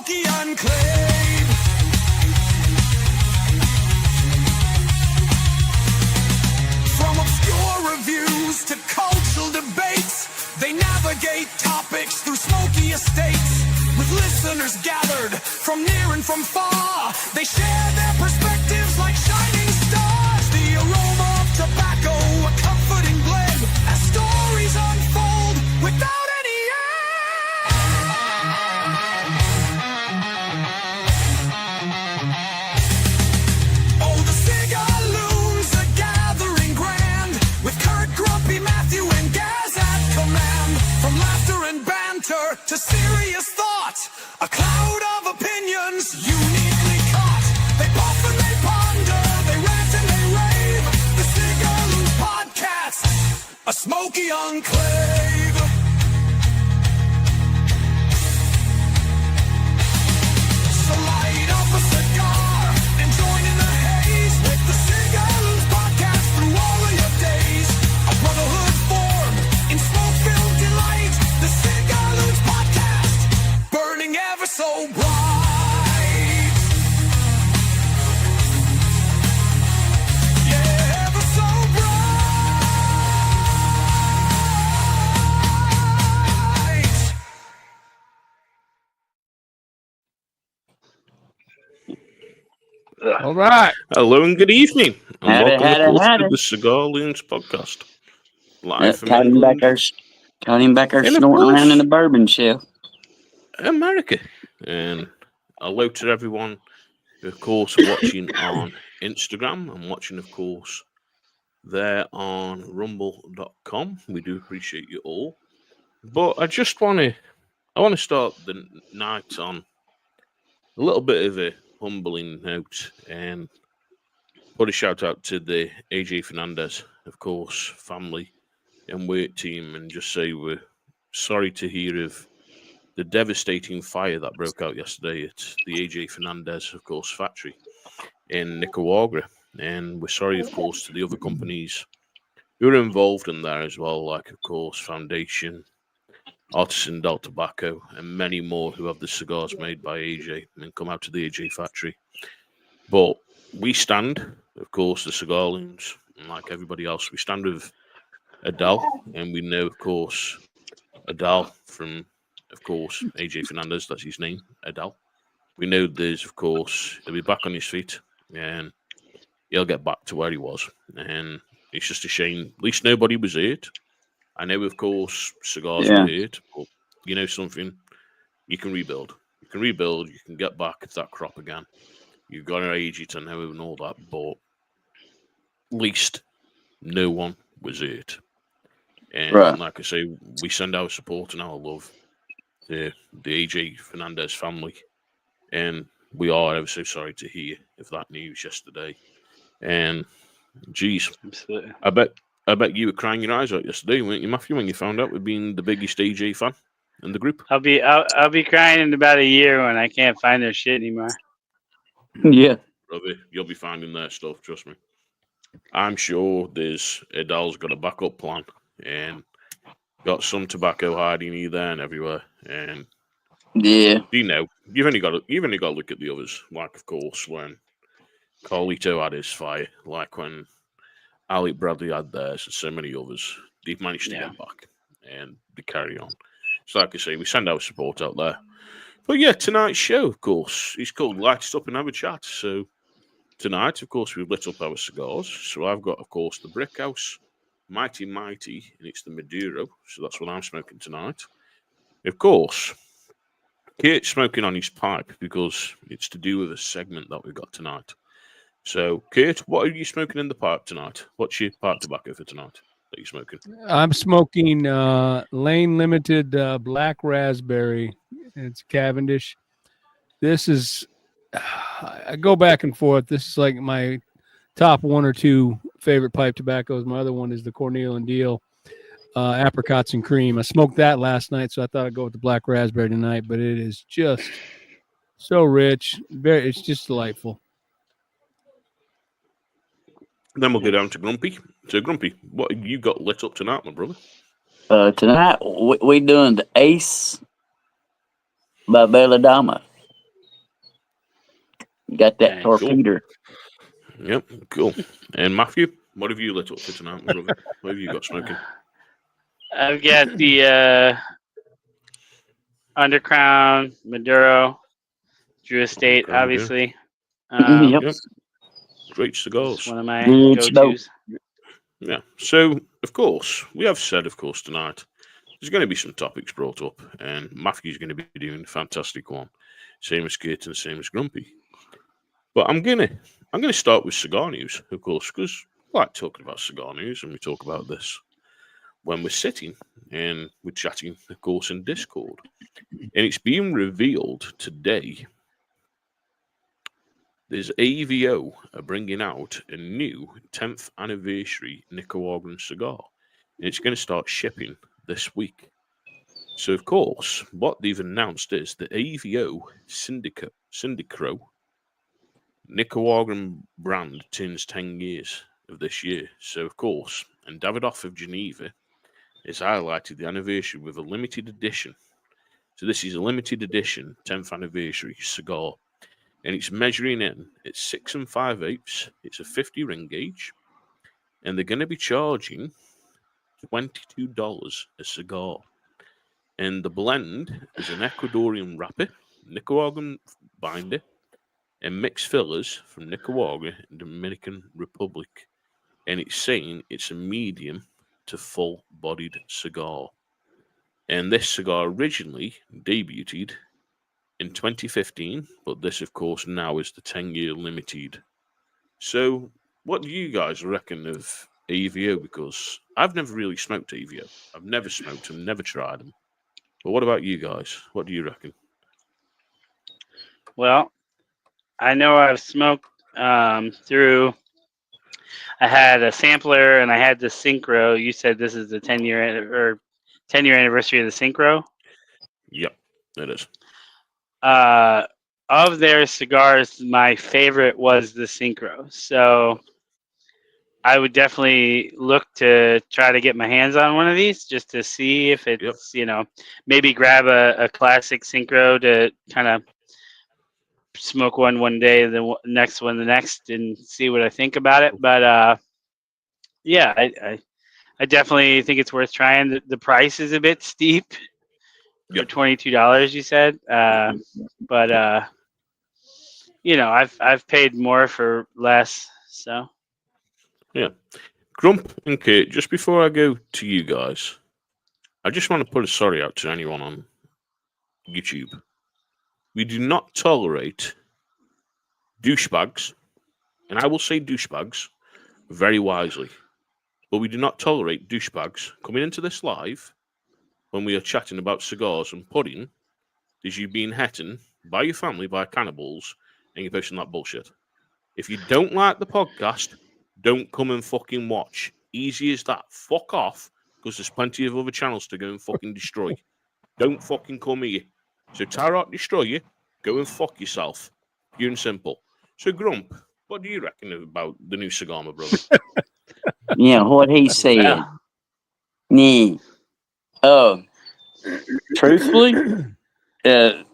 smoky enclave. From obscure reviews to cultural debates, they navigate topics through smoky estates. With listeners gathered from near and from far, they share their perspectives like shining stars. The aroma of tobacco, a comforting blend, as stories unfold without any end. Oh, the Cigar Loons are gathering grand, with Kurt, Grumpy, Matthew, and Gaz at command. From laughter and banter to serious thought, a cloud of opinions uniquely caught. They puff and they ponder, they rant and they rave. The Cigar Loons podcast, a smoky enclave. So light up a cigar and join in the haze with the Cigar Loons podcast through all of your days. A brotherhood formed in smoke-filled delight. The Cigar Loons podcast, burning ever so bright. Yeah, ever so bright. All right. Hello and good evening, and Howdy, welcome howdy, of course, howdy. to the Cigar Loons podcast. Live from Cutting back our And of snorting around course- in the bourbon shelf. America. And hello to everyone who, of course, are watching on Instagram and watching, of course, there on rumble.com. We do appreciate you all. But I just want to start the night on a little bit of a humbling note and put a shout out to the AJ Fernandez, of course, family and work team, and just say we're sorry to hear of the devastating fire that broke out yesterday at the AJ Fernandez, of course, factory in Nicaragua. And we're sorry, of course, to the other companies who are involved in there as well, like, of course, Foundation, Artisan Del Tobacco, and many more who have the cigars made by AJ and come out to the AJ factory. But we stand, of course, the Cigar Loons, and like everybody else, we stand with Adele, and we know, of course, Adele from, of course, AJ Fernandez, that's his name, Adele. We know there's, of course, he'll be back on his feet, and he'll get back to where he was. And it's just a shame. At least nobody was hurt. I know, of course, cigars were hurt, but you know something? You can rebuild. You can rebuild. You can get back to that crop again. You've got to age it and know and all that, but at least no one was hurt. And like I say, we send our support and our love to the AJ Fernandez family. And we are ever so sorry to hear of that news yesterday. And, geez, Absolutely. I bet you were crying your eyes out yesterday, weren't you, Matthew, when you found out we'd been the biggest AJ fan in the group? I'll be crying in about a year when I can't find their shit anymore. Yeah. Brother, you'll be finding their stuff, trust me. I'm sure Adele's got a backup plan and got some tobacco hiding here, there, and everywhere. And Yeah. you know, you've only got to look at the others. Like, of course, when Carlito had his fire, like when Alec Bradley had theirs, and so many others, they've managed to get back and they carry on. So, like I say, we send our support out there. But yeah, tonight's show, of course, it's called Light It Up and Have a Chat. So tonight, of course, we've lit up our cigars. So I've got, of course, the Brick House Mighty, and it's the Maduro. So that's what I'm smoking tonight. Of course, Kate's smoking on his pipe because it's to do with a segment that we've got tonight. So, Kate, what are you smoking in the pipe tonight? What's your pipe tobacco for tonight that you're smoking? I'm smoking Lane Limited Black Raspberry. It's Cavendish. This is, I go back and forth. This is like my top one or two favorite pipe tobaccos. My other one is the Cornell and Deal Apricots and Cream. I smoked that last night, so I thought I'd go with the Black Raspberry tonight, but it is just so rich. It's just delightful. Then we'll go down to Grumpy. So, Grumpy, what have you got lit up tonight, my brother? Tonight we doing the Ace by Belladama. You got that Okay. torpedo. Yep, cool. And Matthew, what have you lit up for tonight, my brother? What have you got smoking? I've got the Undercrown, Maduro, Drew Estate, Underground, yeah. obviously. Yep. Yep. Great It's cigars. one of my Good smoke. go-tos. Yeah. So, of course, we have said, of course, tonight there's going to be some topics brought up, and Matthew's going to be doing a fantastic one, same as Kate and same as Grumpy. But I'm gonna start with cigar news, of course, because I like talking about cigar news, and we talk about this when we're sitting and we're chatting, of course, in Discord. And it's being revealed today. There's AVO are bringing out a new 10th anniversary Nicaraguan cigar, and it's going to start shipping this week. So, of course, what they've announced is the AVO Syndicro Nicaraguan brand turns 10 years of this year. So, of course, and Davidoff of Geneva has highlighted the anniversary with a limited edition. So, this is a limited edition 10th anniversary cigar, and it's measuring in at 6 5/8. It's a 50 ring gauge, and they're going to be charging $22 a cigar. And the blend is an Ecuadorian wrapper, Nicaraguan binder, and mixed fillers from Nicaragua and Dominican Republic. And it's saying it's a medium to full-bodied cigar. And this cigar originally debuted in 2015, but this, of course, now is the 10-year limited. So, what do you guys reckon of AVO? Because I've never really smoked AVO. I've never smoked them, never tried them. But what about you guys? What do you reckon? Well, I know I've smoked through. I had a sampler and I had the Synchro. You said this is the 10-year anniversary of the Synchro. Yep, it is. Of their cigars, my favorite was the Synchro. So I would definitely look to try to get my hands on one of these just to see if it's, maybe grab a classic Synchro to kind of smoke one day, the next one the next, and see what I think about it. But yeah, I definitely think it's worth trying. The price is a bit steep for $22. You said, but I've paid more for less. So yeah, Grump and Kate. Just before I go to you guys, I just want to put a sorry out to anyone on YouTube. We do not tolerate douchebags, and I will say douchebags very wisely, but we do not tolerate douchebags coming into this live when we are chatting about cigars and pudding is you being hitten by your family by cannibals and you're posting that bullshit. If you don't like the podcast, don't come and fucking watch. Easy as that. Fuck off, because there's plenty of other channels to go and fucking destroy. Don't fucking come here. So Tarot destroy you, go and fuck yourself. Pure and simple. So Grump, what do you reckon about the new cigar, my brother? Yeah, what he said. Yeah. Truthfully, that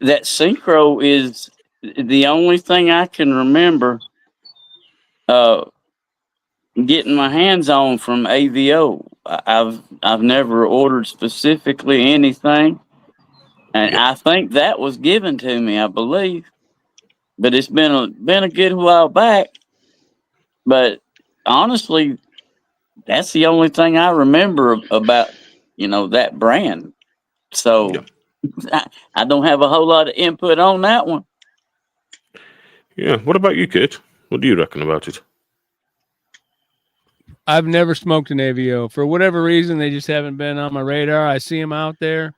Synchro is the only thing I can remember getting my hands on from AVO. I've never ordered specifically anything, and I think that was given to me, I believe. But it's been a good while back. But honestly, that's the only thing I remember about that brand. So I don't have a whole lot of input on that one. Yeah. What about you, Kate? What do you reckon about it? I've never smoked an AVO. For whatever reason, they just haven't been on my radar. I see them out there.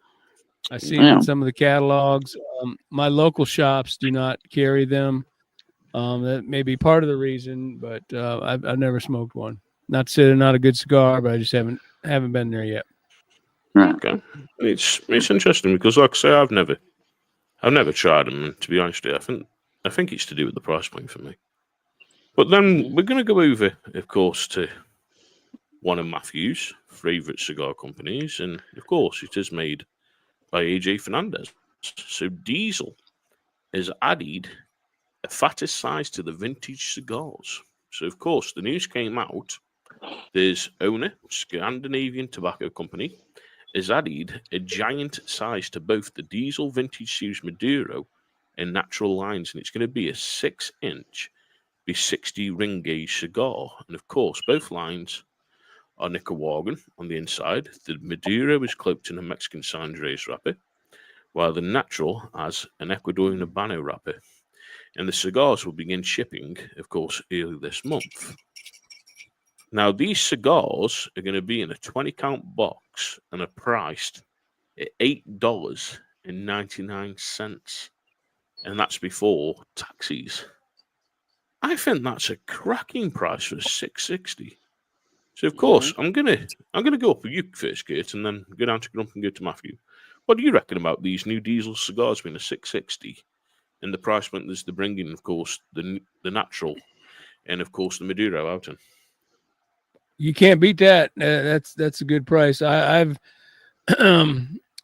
I see them in some of the catalogs. My local shops do not carry them. That may be part of the reason, but I've never smoked one. Not to say they're not a good cigar, but I just haven't been there yet. Right. Okay. It's interesting because, like I say, I've never tried them. And to be honest with you, I think it's to do with the price point for me. But then we're going to go over, of course, to one of Matthew's favourite cigar companies, and of course, it is made by AJ Fernandez. So Diesel has added a fatter size to the vintage cigars. So, of course, the news came out. There's owner, Scandinavian Tobacco Company, has added a giant size to both the Diesel Vintage Series Maduro and Natural lines, and it's going to be a 6-inch B60 ring gauge cigar. And of course, both lines are Nicaraguan on the inside. The Maduro is cloaked in a Mexican San Andres wrapper, while the Natural has an Ecuadorian Habano wrapper. And the cigars will begin shipping, of course, early this month. Now, these cigars are going to be in a 20-count box and are priced at $8.99. And that's before taxes. I think that's a cracking price for $6.60. So of course I'm gonna go up with you first, Kurt, and then go down to Grump and go to Matthew. What do you reckon about these new diesel cigars being a $6.60 and the price point is the bringing, of course, the Natural and of course the Maduro out in? You can't beat that. That's a good price. I've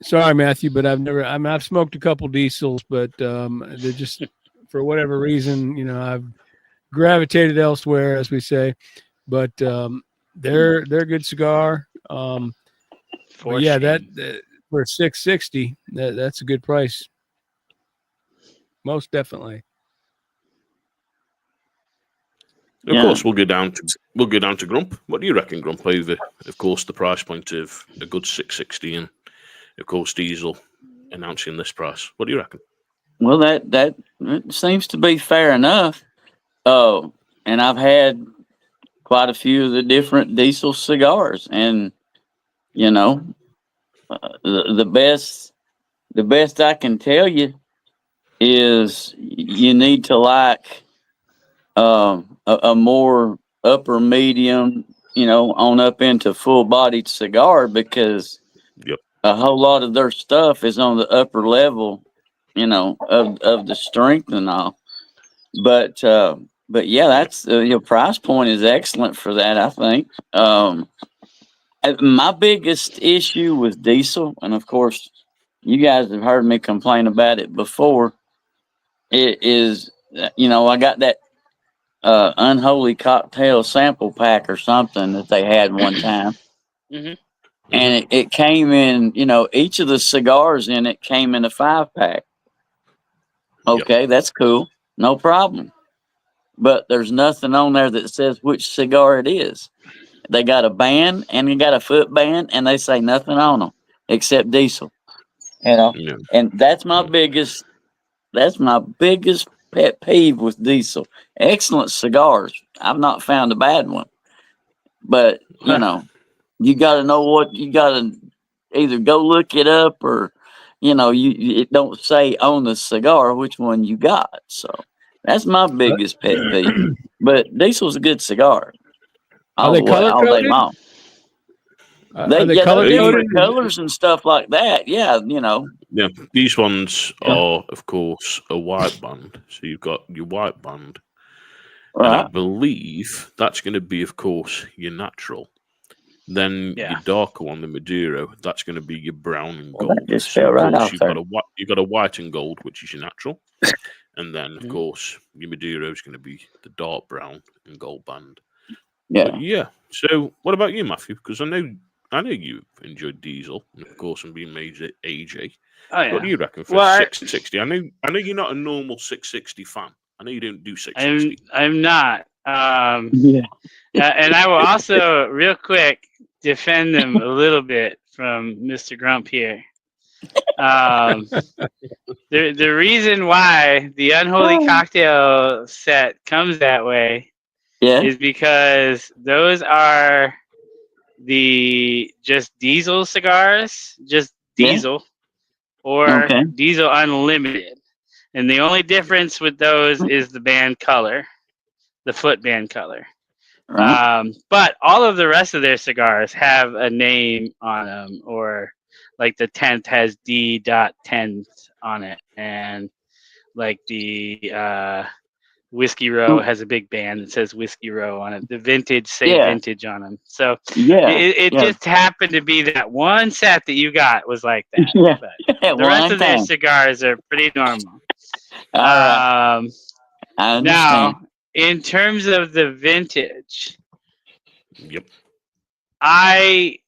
sorry, Matthew, but I've smoked a couple diesels, but they're just for whatever reason, I've gravitated elsewhere, as we say. But they're a good cigar. That for $6.60, that's a good price. Most definitely. Of course, we'll go down to Grump. What do you reckon, Grump? Over, of course, the price point of a good $6.60, and of course, diesel announcing this price. What do you reckon? Well, that seems to be fair enough. Oh, and I've had quite a few of the different diesel cigars, and the best I can tell you is you need to like a more upper medium, on up into full-bodied cigar, because a whole lot of their stuff is on the upper level, of the strength and all. But yeah, that's your price point is excellent for that, I think. My biggest issue with diesel, and of course, you guys have heard me complain about it before, it is, I got that unholy cocktail sample pack or something that they had one time. Mm-hmm. And it came in, each of the cigars in it came in a 5-pack. Okay, that's cool. No problem. But there's nothing on there that says which cigar it is. They got a band and you got a foot band, and they say nothing on them except diesel. And that's my biggest pet peeve with diesel. Excellent cigars. I've not found a bad one. But, you got to know what you got to either go look it up, or, it don't say on the cigar which one you got. So that's my biggest pet peeve. But diesel's a good cigar. Are they color coded? They got different colors and stuff like that. Yeah, Yeah, these ones are, of course, a white band. So you've got your white band. Right. And I believe that's going to be, of course, your Natural. Then your darker one, the Maduro, that's going to be your brown and gold. Just fell right out there. You've got a white and gold, which is your Natural. And then, of course, your Maduro is going to be the dark brown and gold band. Yeah. So, what about you, Matthew? Because I know you've enjoyed diesel, and of course, I'm being made AJ. Oh, yeah. What do you reckon for 660? I know you're not a normal 660 fan. I know you don't do 660. I'm not. And I will also, real quick, defend them a little bit from Mr. Grump here. The reason why the unholy cocktail set comes that way is because those are the just diesel cigars, just diesel, or diesel unlimited. And the only difference with those is the band color, the foot band color. Right. But all of the rest of their cigars have a name on them, or like the 10th has D.10th on it, and like the Whiskey Row has a big band that says Whiskey Row on it. The vintage say vintage on them. So it just happened to be that one set that you got was like that. But the rest of their cigars are pretty normal. I understand. Now, in terms of the vintage, Yep. I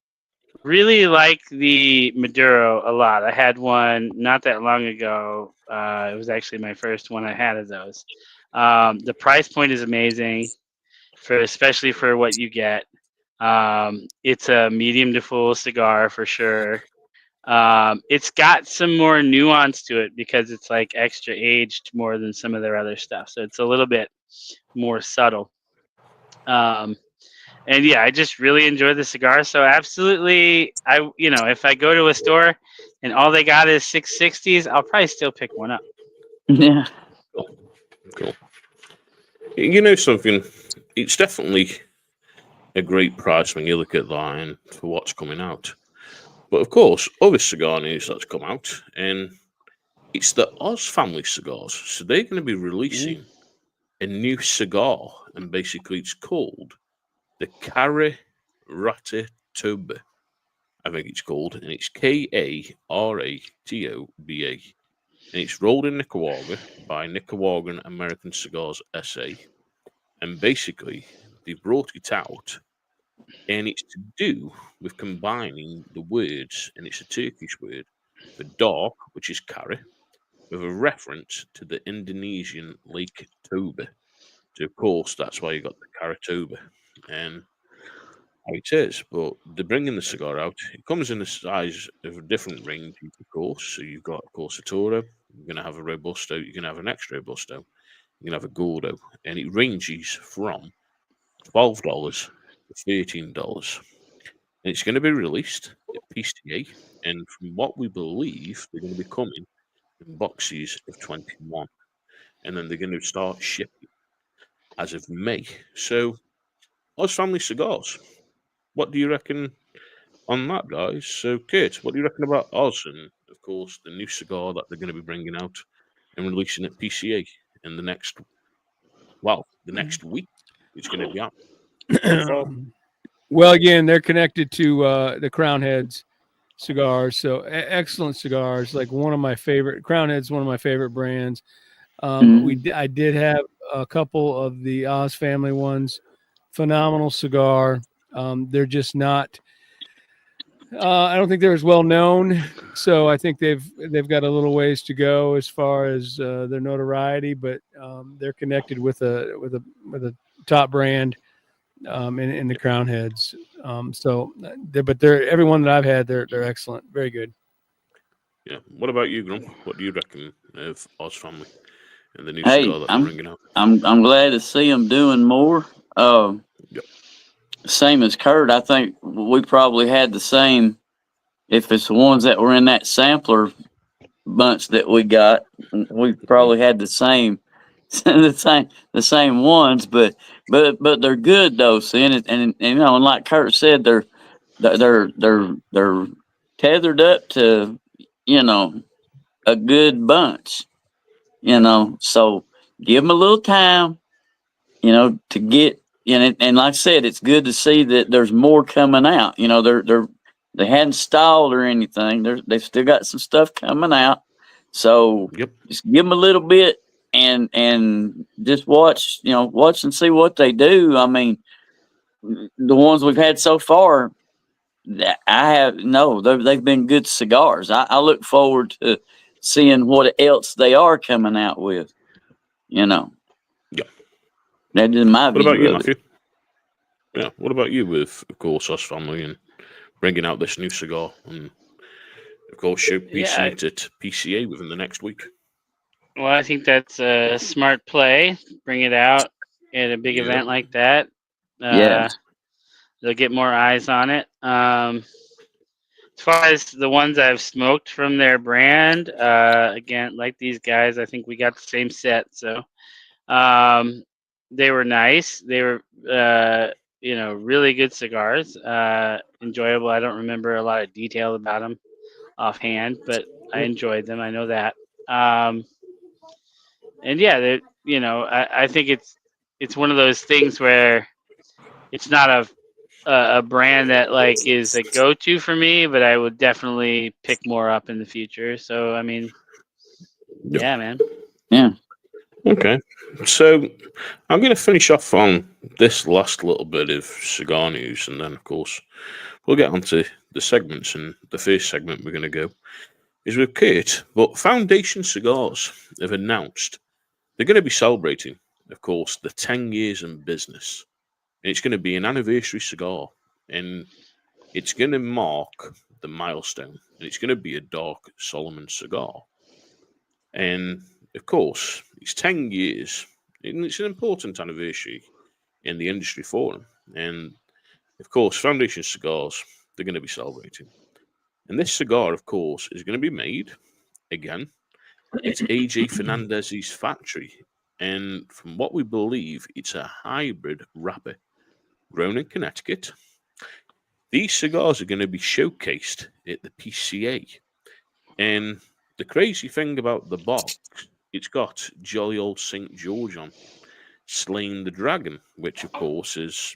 really like the Maduro a lot. I had one not that long ago. It was actually my first one I had of those. The price point is amazing, especially for what you get. It's a medium to full cigar for sure. It's got some more nuance to it because it's like extra aged more than some of their other stuff. So it's a little bit more subtle. And yeah, I just really enjoy the cigar. So absolutely, if I go to a store and all they got is 660s, I'll probably still pick one up. Yeah. Cool. You know something? It's definitely a great price when you look at line for what's coming out. But of course, other cigar news that's come out, and it's the Oz family cigars. So they're going to be releasing a new cigar, and basically it's called the Carré Ratatoba. I think it's called, and it's Karatoba, and it's rolled in Nicaragua by Nicaraguan American Cigars SA. And basically, they brought it out, and it's to do with combining the words, and it's a Turkish word for dark, which is Kari, with a reference to the Indonesian Lake Toba. So, of course, that's why you got the Karatoba. And how it is, but they're bringing the cigar out. It comes in the size of a different range, of course. So you've got, of course, a Toro. You're going to have a Robusto. You're going to have an extra Robusto. You're going to have a Gordo. And it ranges from $12 to $13. And it's going to be released at PCA. And from what we believe, they're going to be coming in boxes of 21. And then they're going to start shipping as of May. So, Oz Family Cigars. What do you reckon on that, guys? So, Kurt, what do you reckon about Oz and, of course, the new cigar that they're going to be bringing out and releasing at PCA in the next week? It's going to be out. Well, again, they're connected to the Crown Heads cigars, so excellent cigars. Like one of my favorite Crown Heads, one of my favorite brands. I did have a couple of the Oz family ones. Phenomenal cigar. They're just not. I don't think they're as well known, so I think they've got a little ways to go as far as their notoriety. But they're connected with a top brand in the Crown Heads. But they're everyone that I've had, they're excellent, very good. Yeah. What about you, Grump? What do you reckon of Oz Family and the new Hey, cigar that they're bringing out? I'm glad to see them doing more. Yep. Same as Kurt, I think we probably had the same. If it's the ones that were in that sampler bunch that we got, we probably had the same, the same ones. But they're good though. See, and like Kurt said, they're tethered up to a good bunch. So give them a little time. To get. And like I said, it's good to see that there's more coming out. They hadn't stalled or anything. They've still got some stuff coming out. So just give them a little bit and just watch and see what they do. I mean, the ones we've had so far, they've been good cigars. I look forward to seeing what else they are coming out with. Yeah. That is my view. What about you, of Matthew? it. Yeah. What about you with, of course, Oz Family and bringing out this new cigar and, of course, showcasing it at PCA within the next week? Well, I think that's a smart play. Bring it out at a big event like that. They'll get more eyes on it. As far as the ones I've smoked from their brand, again, like these guys, I think we got the same set. So they were nice. They were, really good cigars. Enjoyable. I don't remember a lot of detail about them offhand, but I enjoyed them. I know that. And yeah, I think it's one of those things where it's not a brand that like is a go-to for me, but I would definitely pick more up in the future. So I mean, yeah, man. Yeah. Okay, so I'm going to finish off on this last little bit of cigar news, and then, of course, we'll get onto the segments. And the first segment we're going to go is with Kate. But Foundation Cigars have announced they're going to be celebrating, of course, the 10 years in business. And it's going to be an anniversary cigar. And it's going to mark the milestone. And it's going to be a dark Solomon cigar. And, of course, it's 10 years. And it's an important anniversary in the industry for them. And, of course, Foundation Cigars, they're going to be celebrating. And this cigar, of course, is going to be made, again, it's AJ Fernandez's factory. And from what we believe, it's a hybrid wrapper grown in Connecticut. These cigars are going to be showcased at the PCA. And the crazy thing about the box, it's got jolly old St. George on, slaying the dragon, which, of course, is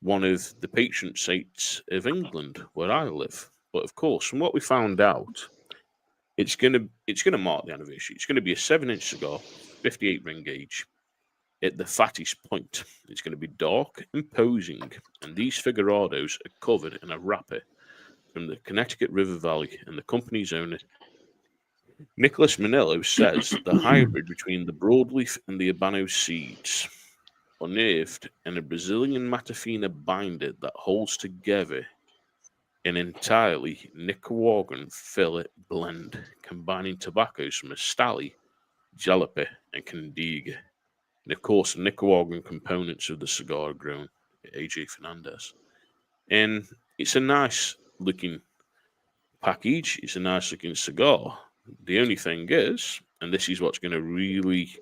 one of the patron saints of England, where I live. But, of course, from what we found out, it's gonna mark the anniversary. It's gonna be a 7-inch cigar, 58 ring gauge, at the fattest point. It's gonna be dark, imposing, and these figurados are covered in a wrapper from the Connecticut River Valley, and the company's owner, Nicholas Manillo, says the hybrid between the broadleaf and the Habano seeds, unearthed in a Brazilian Matafina binder that holds together an entirely Nicaraguan fillet blend, combining tobaccos from Estali, Jalapa, and Candiga. And of course, the Nicaraguan components of the cigar are grown at AJ Fernandez. And it's a nice looking package, it's a nice looking cigar. The only thing is, and this is what's going to really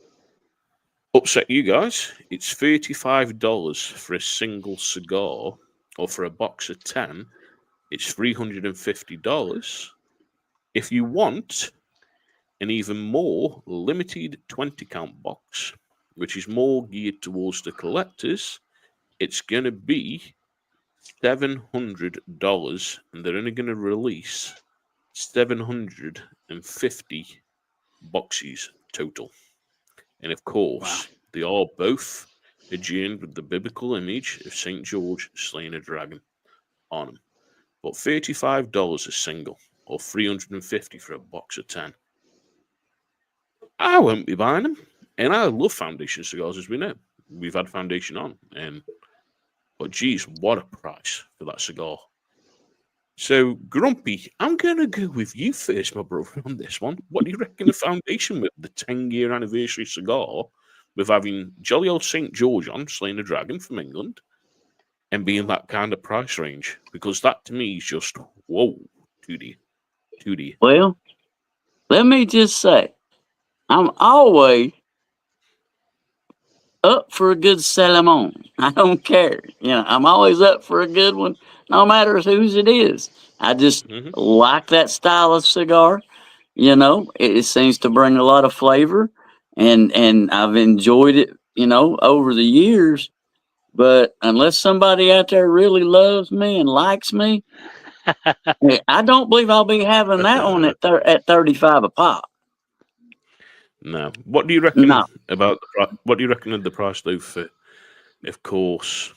upset you guys, it's $35 for a single cigar, or for a box of 10. It's $350. If you want an even more limited 20 count box, which is more geared towards the collectors, it's going to be $700, and they're only going to release 750 boxes total. And of course, they are both adorned with the biblical image of St. George slaying a dragon on them. But $35 a single, or $350 for a box of 10. I won't be buying them. And I love Foundation cigars, as we know. We've had Foundation on. But geez, what a price for that cigar. So, Grumpy, I'm going to go with you first, my brother, on this one. What do you reckon of Foundation with the 10-year anniversary cigar, with having jolly old St. George on, slaying a dragon from England, and being that kind of price range? Because that to me is just, whoa, 2D. Well, let me just say, I'm always up for a good Salomon. I don't care. I'm always up for a good one, no matter whose it is. I just like that style of cigar. It seems to bring a lot of flavor, and I've enjoyed it, over the years. But unless somebody out there really loves me and likes me, I don't believe I'll be having that one at $35 a pop. No. What do you reckon No. what do you reckon of the price though for, of course,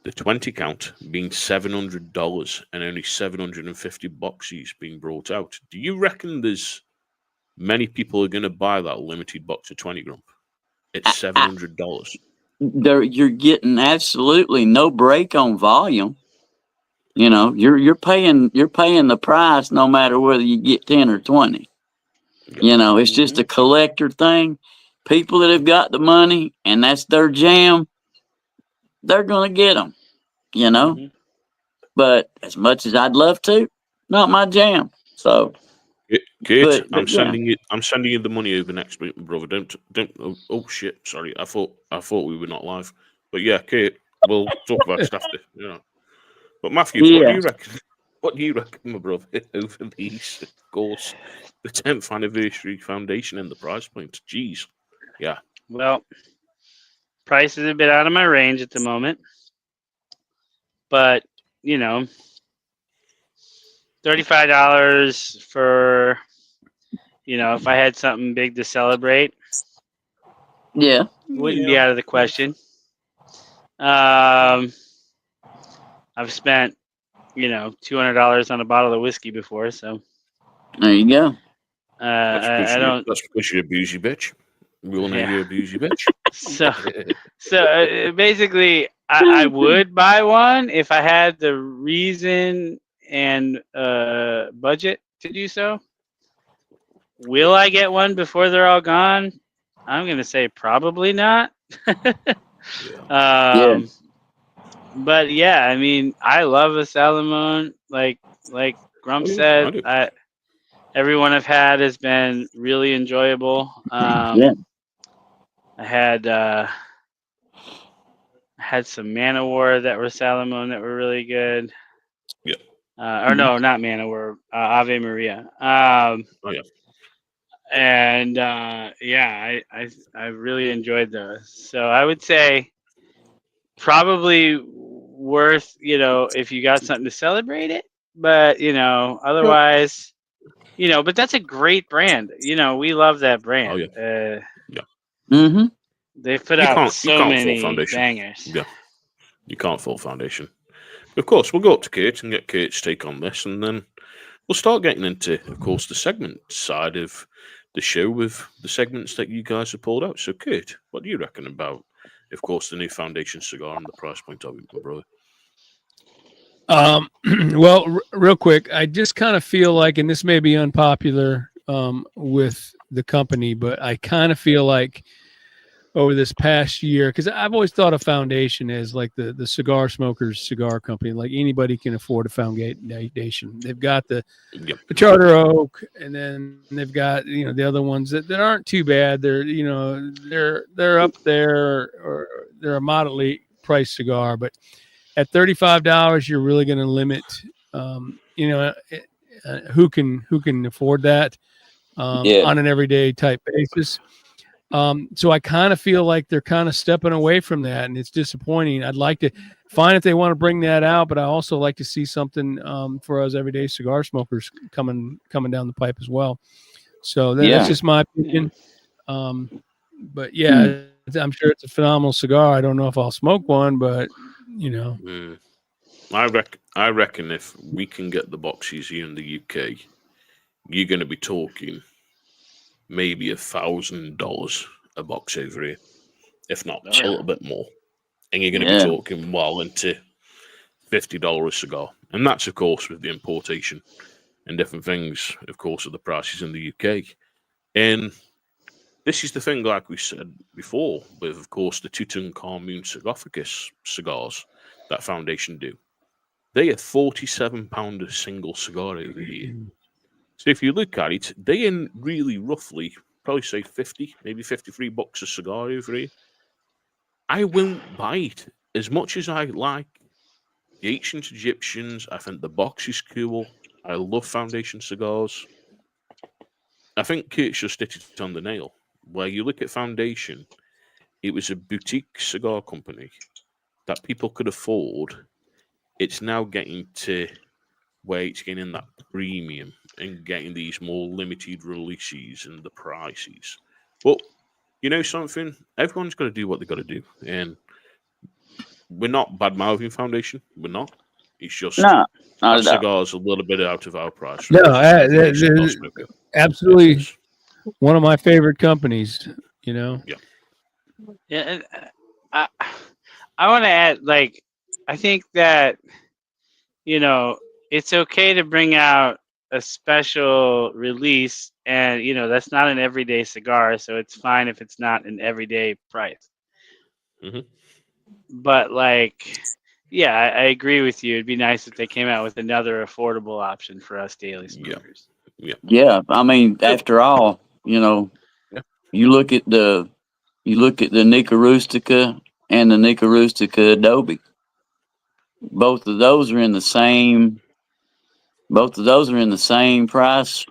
the 20 count being $700 and only 750 boxes being brought out? Do you reckon there's many people are going to buy that limited box of 20 Grump at $700? You're getting absolutely no break on volume. You're paying the price no matter whether you get 10 or 20. It's just a collector thing. People that have got the money and that's their jam, they're gonna get them. But as much as I'd love to, not my jam. So, Kate, I'm sending you the money over next week, brother. Don't. Oh shit! Sorry, I thought we were not live. But yeah, Kate, we'll talk about it after. But Matthew, what do you reckon? What do you reckon, my brother, over these? Of course, the 10th anniversary Foundation and the price point. Jeez, yeah. Well, price is a bit out of my range at the moment, but $35 for, if I had something big to celebrate, Yeah. Wouldn't be out of the question. I've spent, $200 on a bottle of whiskey before, so There you go. I don't. That's because you're a boozy bitch. We all know Yeah. you're a boozy bitch. So basically, I would buy one if I had the reason and budget to do so. Will I get one before they're all gone? I'm gonna say probably not. Yeah. But yeah, I mean, I love a Salomon. Like Grump said, everyone I've had has been really enjoyable. Yeah. I had some Manowar that were Salomon that were really good. Yeah. Or no, not Manowar, Ave Maria. And yeah, I really enjoyed those. So I would say probably worth, if you got something to celebrate it. But otherwise, but that's a great brand. We love that brand. Mm-hmm. They've put You out can't so fault many Foundation. bangers. Yeah. You can't fault Foundation. Of course, we'll go up to Kate and get Kate's take on this, and then we'll start getting into, of course, the segment side of the show with the segments that you guys have pulled out. So, Kate, what do you reckon about, of course, the new Foundation cigar and the price point of it, my brother? Well, real quick, I just kind of feel like, and this may be unpopular with the company, but I kind of feel like over this past year, because I've always thought of Foundation as like the cigar smokers cigar company. Like anybody can afford a Foundation. They've got the Charter Oak, and then they've got the other ones that aren't too bad. They're they're up there, or they're a moderately priced cigar, but at $35, you're really going to limit, who can afford that on an everyday type basis. So I kind of feel like they're kind of stepping away from that, and it's disappointing. I'd like to find if they want to bring that out, but I also like to see something for us everyday cigar smokers coming down the pipe as well. So that's just my opinion. But yeah, I'm sure it's a phenomenal cigar. I don't know if I'll smoke one, but I reckon if we can get the boxes here in the UK, you're going to be talking maybe $1,000 a box over here, if not a little bit more. And you're going to be talking well into $50 a cigar. And that's, of course, with the importation and different things, of course, of the prices in the UK. And this is the thing, like we said before, with, of course, the Tutankhamun sarcophagus cigars that Foundation do. They are £47 a single cigar over here. So if you look at it, they are really roughly, probably say 50, maybe $53 a cigar over here. I won't buy it. As much as I like the ancient Egyptians, I think the box is cool. I love Foundation cigars. I think Kate's just hit it on the nail. Where you look at Foundation, it was a boutique cigar company that people could afford. It's now getting to where it's getting that premium and getting these more limited releases and the prices. But you know something? Everyone's got to do what they got to do. And we're not bad-mouthing Foundation. We're not. It's just that cigar's a little bit out of our price range. No, absolutely one of my favorite companies, Yeah, and I want to add, I think that, it's okay to bring out a special release, and, that's not an everyday cigar, so it's fine if it's not an everyday price. Mm-hmm. But, I agree with you. It'd be nice if they came out with another affordable option for us daily smokers. Yeah. I mean, after all, you look at the Nica Rustica and the Nica Rustica Adobe. Both of those are in the same price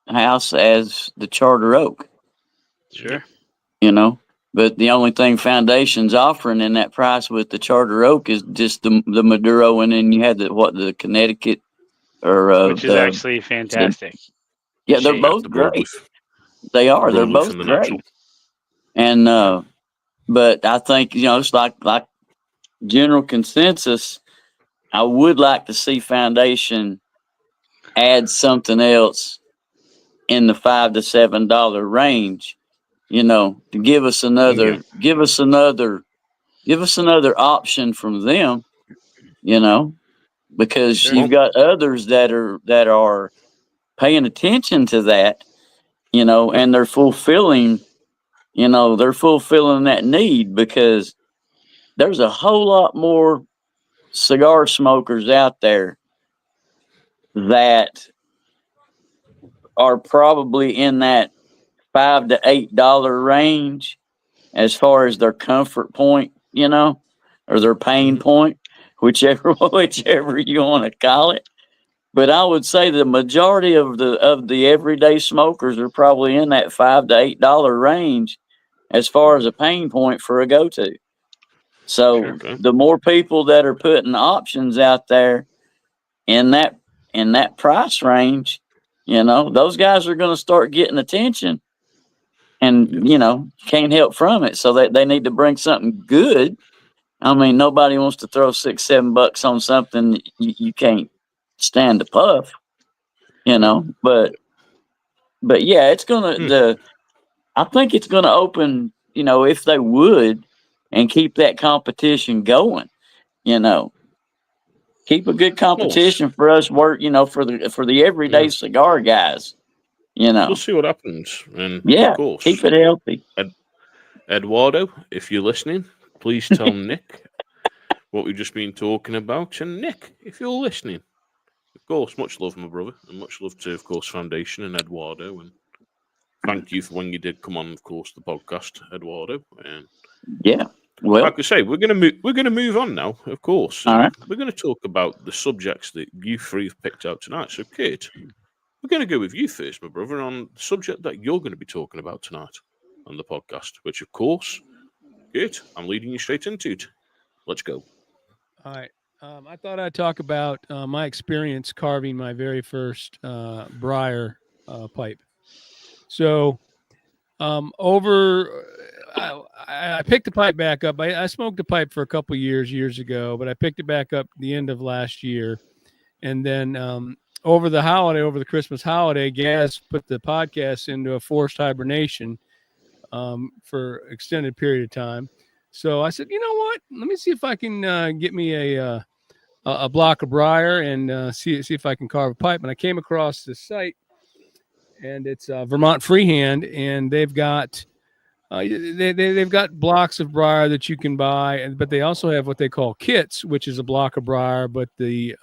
house as the Charter Oak. Sure. But the only thing Foundation's offering in that price with the Charter Oak is just the Maduro, and then you had the Connecticut, which is actually fantastic. They're both great. They are. They're both great. And but I think it's like general consensus. I would like to see Foundation add something else in the $5 to $7 range. To give us another option from them. Because you've got others that are paying attention to that. And they're fulfilling that need, because there's a whole lot more cigar smokers out there that are probably in that $5 to $8 range as far as their comfort point, or their pain point, whichever you want to call it. But I would say the majority of the everyday smokers are probably in that $5 to $8 range as far as a pain point for a go-to. So the more people that are putting options out there in that price range, those guys are going to start getting attention, and can't help from it. So they need to bring something good. I mean, nobody wants to throw $6, $7 on something you can't stand to puff, But yeah, it's gonna. I think it's gonna open. If they would, and keep that competition going. Keep a good competition for us. Work. For the everyday cigar guys. We'll see what happens. And yeah, of course, keep it healthy. Eduardo, if you're listening, please tell Nick what we've just been talking about. And Nick, if you're listening, of course, much love, my brother, and much love to, of course, Foundation and Eduardo. And thank you for when you did come on, of course, the podcast, Eduardo. And yeah, well, like I say, we're gonna move on now. Of course, all right. We're gonna talk about the subjects that you three have picked out tonight. So, Kate, we're gonna go with you first, my brother, on the subject that you're going to be talking about tonight on the podcast. Which, of course, Kate, I'm leading you straight into it. Let's go. All right. I thought I'd talk about my experience carving my very first briar pipe. So, I picked the pipe back up. I smoked a pipe for a couple years ago, but I picked it back up the end of last year. And then over the Christmas holiday, Gaz put the podcast into a forced hibernation for extended period of time. So I said, you know what? Let me see if I can get me a block of briar and see if I can carve a pipe. And I came across this site, and it's Vermont Freehand, and they've got they've got blocks of briar that you can buy, but they also have what they call kits, which is a block of briar, but the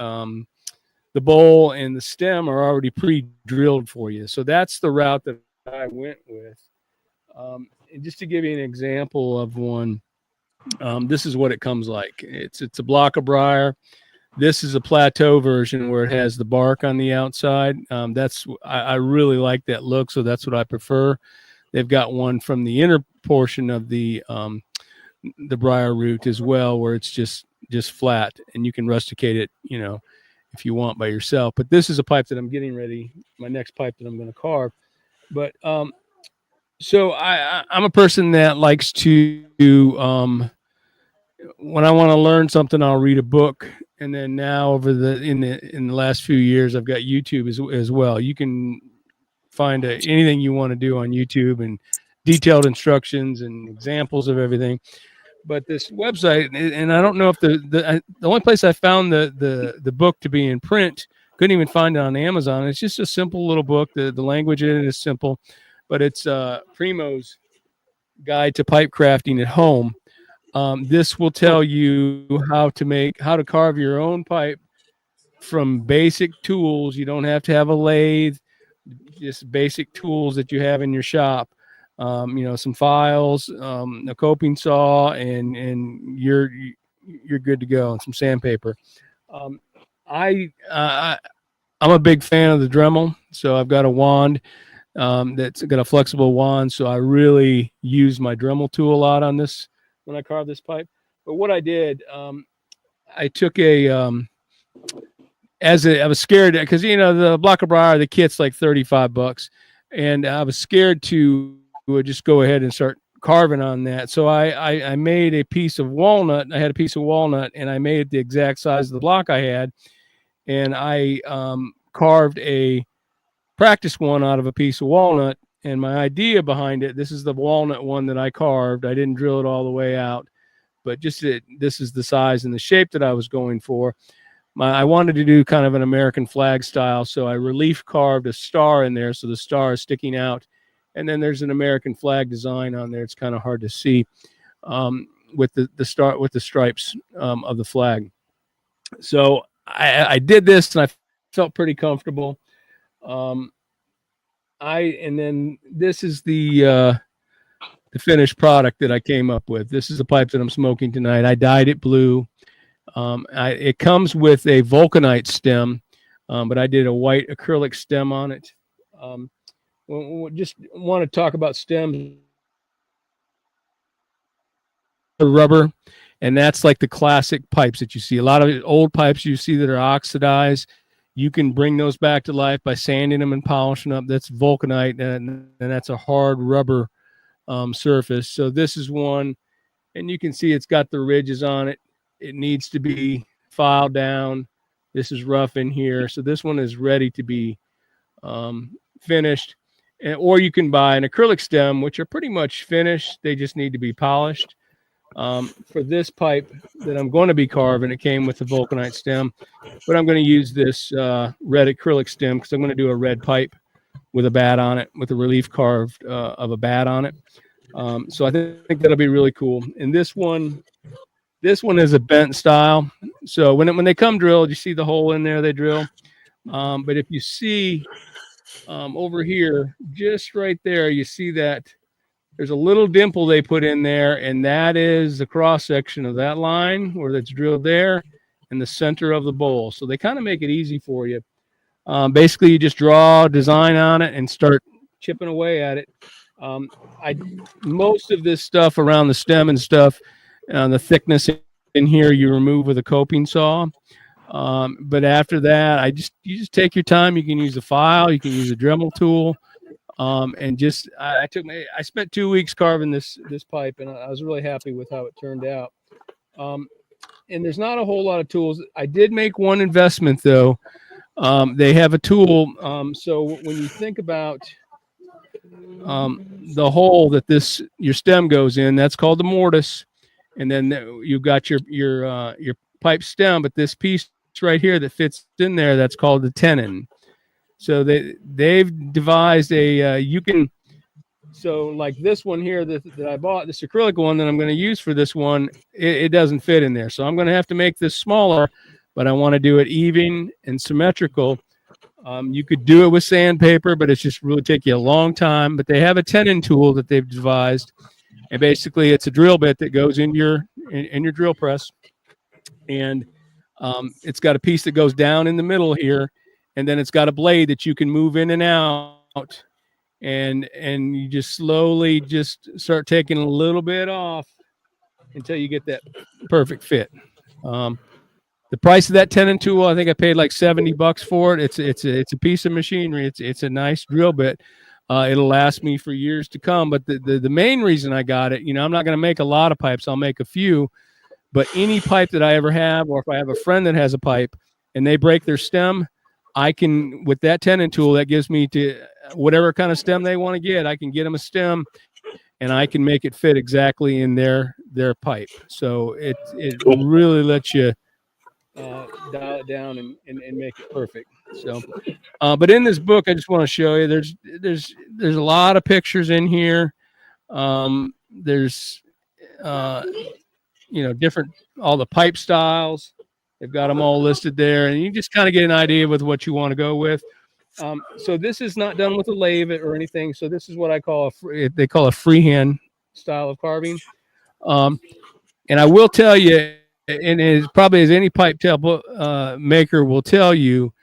bowl and the stem are already pre-drilled for you. So that's the route that I went with. And just to give you an example of one, this is what it comes like. It's a block of briar. This is a plateau version where it has the bark on the outside. I really like that look, so that's what I prefer. They've got one from the inner portion of the briar root as well, where it's just flat, and you can rusticate it, if you want by yourself. But this is a pipe that I'm getting ready, my next pipe that I'm going to carve. But so I'm a person that likes to when I want to learn something, I'll read a book. And then now in the last few years, I've got YouTube as well. You can find anything you want to do on YouTube, and detailed instructions and examples of everything. But this website, and I don't know if the only place I found the book to be in print, couldn't even find it on Amazon. It's just a simple little book. The language in it is simple, but it's Primo's Guide to Pipe Crafting at Home. This will tell you how to carve your own pipe from basic tools. You don't have to have a lathe, just basic tools that you have in your shop. Some files, a coping saw, and you're good to go, and some sandpaper. I'm a big fan of the Dremel, so I've got a wand that's got a flexible wand. So I really use my Dremel tool a lot on this when I carve this pipe. But what I did, I took I was scared because the block of briar, the kit's like $35, and I was scared to just go ahead and start carving on that. So I made a piece of walnut. I had a piece of walnut, and I made it the exact size of the block I had, and I carved a practice one out of a piece of walnut. And my idea behind it, this is the walnut one that I carved. I didn't drill it all the way out, but this is the size and the shape that I was going for. I wanted to do kind of an American flag style, so I relief carved a star in there, so the star is sticking out, and then there's an American flag design on there. It's kind of hard to see with the star, with the stripes of the flag. So I did this, and I felt pretty comfortable. And then this is the finished product that I came up with. This is the pipe that I'm smoking tonight. I dyed it blue. It comes with a vulcanite stem, but I did a white acrylic stem on it. Just want to talk about stems. The rubber, and that's like the classic pipes that you see. A lot of old pipes you see that are oxidized. You can bring those back to life by sanding them and polishing up. That's vulcanite, and that's a hard rubber surface. So this is one, and you can see it's got the ridges on it. It needs to be filed down. This is rough in here. So this one is ready to be finished. Or you can buy an acrylic stem, which are pretty much finished. They just need to be polished. For this pipe that I'm going to be carving, it came with the vulcanite stem, but I'm going to use this red acrylic stem because I'm going to do a red pipe with a bat on it, with a relief carved of a bat on it. So I think that'll be really cool. And this one is a bent style. So when they come drilled, you see the hole in there they drill. But if you see over here, just right there, you see that there's a little dimple they put in there, and that is the cross section of that line where that's drilled there in the center of the bowl. So they kind of make it easy for you. Basically, you just draw a design on it and start chipping away at it. Most of this stuff around the stem and stuff, the thickness in here, you remove with a coping saw. But after that, you just take your time. You can use a file, you can use a Dremel tool. And just I spent 2 weeks carving this pipe, and I was really happy with how it turned out. And there's not a whole lot of tools. I did make one investment though. They have a tool. So when you think about the hole that your stem goes in, that's called the mortise, and then you've got your pipe stem. But this piece right here that fits in there, that's called the tenon. So they've devised so like this one here that I bought, this acrylic one that I'm going to use for this one, it doesn't fit in there. So I'm going to have to make this smaller, but I want to do it even and symmetrical. You could do it with sandpaper, but it's just really take you a long time. But they have a tenon tool that they've devised, and basically it's a drill bit that goes in your drill press, and it's got a piece that goes down in the middle here. And then it's got a blade that you can move in and out, and you just slowly just start taking a little bit off until you get that perfect fit. The price of that tenon tool, I think I paid like $70 for it. It's a piece of machinery. It's a nice drill bit. It'll last me for years to come. But the main reason I got it, I'm not going to make a lot of pipes. I'll make a few, but any pipe that I ever have, or if I have a friend that has a pipe and they break their stem, I can, with that tenon tool, that gives me to whatever kind of stem they want to get, I can get them a stem, and I can make it fit exactly in their pipe. So it really lets you dial it down and make it perfect. So, but in this book, I just want to show you there's a lot of pictures in here. There's different, all the pipe styles. They've got them all listed there, and you just kind of get an idea with what you want to go with. So this is not done with a lathe or anything. So this is what I call they call a freehand style of carving. And I will tell you, and as probably as any pipe maker will tell you,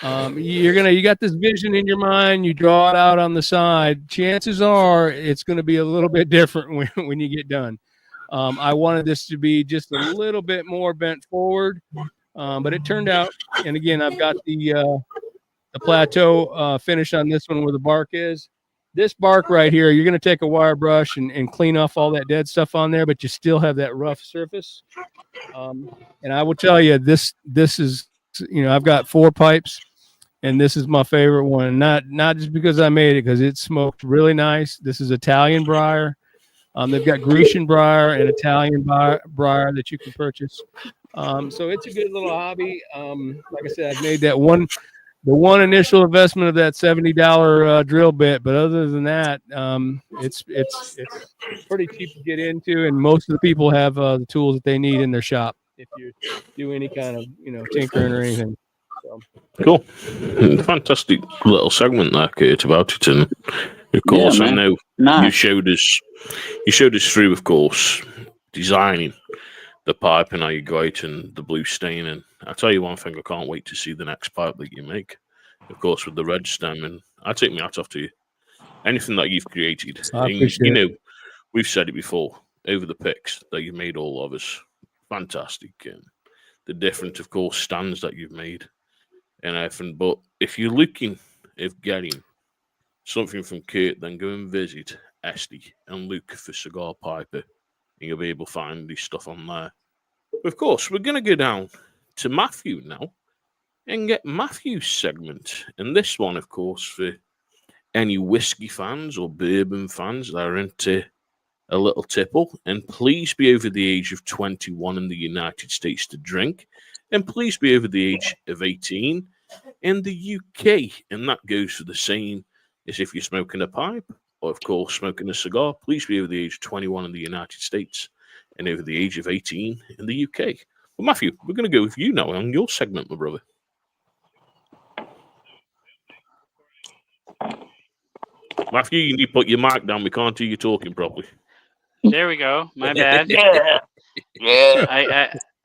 you got this vision in your mind, you draw it out on the side. Chances are it's going to be a little bit different when you get done. I wanted this to be just a little bit more bent forward, but it turned out. And again, I've got the plateau finish on this one where the bark is. this bark right here, you're going to take a wire brush and clean off all that dead stuff on there, but you still have that rough surface. And I will tell you, this is, I've got 4 pipes, and this is my favorite one. Not just because I made it, because it smoked really nice. This is Italian briar. They've got Grecian briar and Italian briar that you can purchase. So it's a good little hobby. Like I said, I've made the one initial investment of that $70 drill bit, but other than that, it's pretty cheap to get into, and most of the people have the tools that they need in their shop if you do any kind of tinkering or anything. So. Cool, fantastic little segment there, Kurt, about it, and of course, I know you showed us through, of course, designing the pipe and how you go out and the blue stain. And I'll tell you one thing, I can't wait to see the next pipe that you make, of course, with the red stem. And I take my hat off to you. Anything that you've created, and, we've said it before over the picks that you've made, all of us, fantastic. And the different, of course, stands that you've made and everything. But if you're looking at getting something from Kurt, then go and visit Esty and look for Cigar Piper, and you'll be able to find this stuff on there. Of course, we're going to go down to Matthew now and get Matthew's segment. And this one, of course, for any whiskey fans or bourbon fans that are into a little tipple. And please be over the age of 21 in the United States to drink. And please be over the age of 18 in the UK. And that goes for the same as if you're smoking a pipe or, of course, smoking a cigar. Please be over the age of 21 in the United States and over the age of 18 in the UK. Well, Matthew, we're going to go with you now on your segment, my brother. Matthew, you need to put your mic down. We can't hear you talking properly. There we go. My bad. Yeah.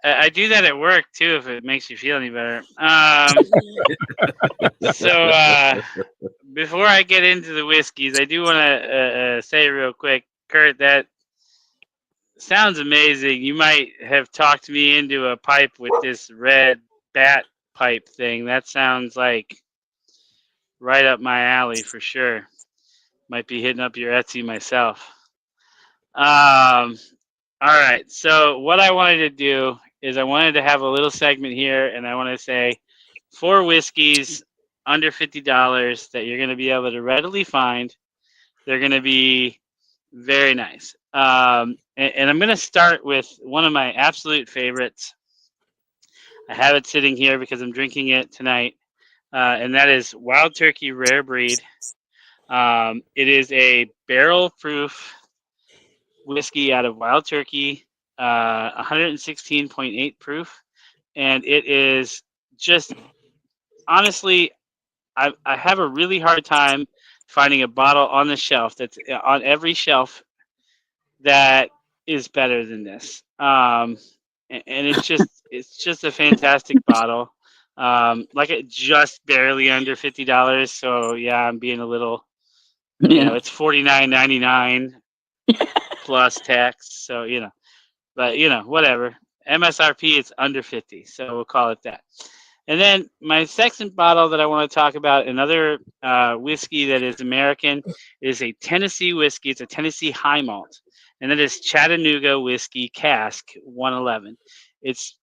I do that at work too, if it makes you feel any better. So before I get into the whiskeys, I do want to say real quick, Kurt, that sounds amazing. You might have talked me into a pipe with this red bat pipe thing. That sounds like right up my alley for sure. Might be hitting up your Etsy myself. All right. So what I wanted to do is I wanted to have a little segment here, and I want to say 4 whiskeys under $50 that you're going to be able to readily find. They're going to be very nice. And I'm going to start with one of my absolute favorites. I have it sitting here because I'm drinking it tonight, and that is Wild Turkey Rare Breed. It is a barrel-proof whiskey out of Wild Turkey, 116.8 proof, and it is just, honestly, I have a really hard time finding a bottle on the shelf that's on every shelf that is better than this. And it's just a fantastic bottle. Like it just barely under $50. So yeah, I'm being a little, it's $49.99 plus tax. So, but whatever. MSRP, it's under 50. So we'll call it that. And then my second bottle that I want to talk about, another whiskey that is American, is a Tennessee whiskey. It's a Tennessee high malt. And that is Chattanooga Whiskey Cask 111. It's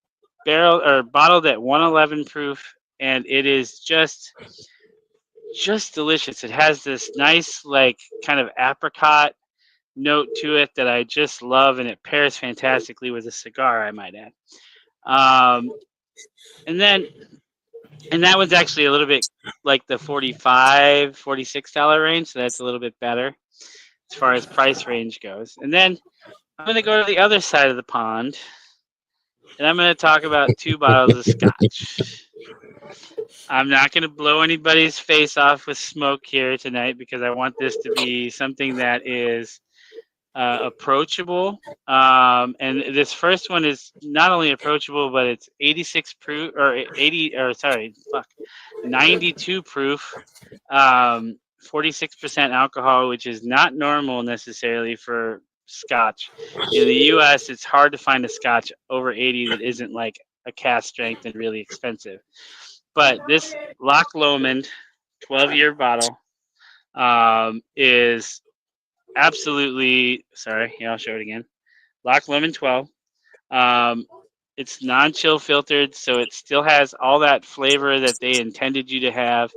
bottled at 111 proof, and it is just delicious. It has this nice, like, kind of apricot note to it that I just love, and it pairs fantastically with a cigar, I might add. And that one's actually a little bit like the $45, $46 range, so that's a little bit better as far as price range goes. And then I'm going to go to the other side of the pond, and I'm going to talk about 2 bottles of scotch. I'm not going to blow anybody's face off with smoke here tonight because I want this to be something that is approachable. And this first one is not only approachable, but it's 86 proof, or 92 proof, 46% alcohol, which is not normal necessarily for scotch. In the U.S., it's hard to find a scotch over 80 that isn't like a cask strength and really expensive. But this Loch Lomond 12-year bottle is absolutely, sorry, here, I'll show it again. Loch Lomond 12. It's non-chill filtered, so it still has all that flavor that they intended you to have.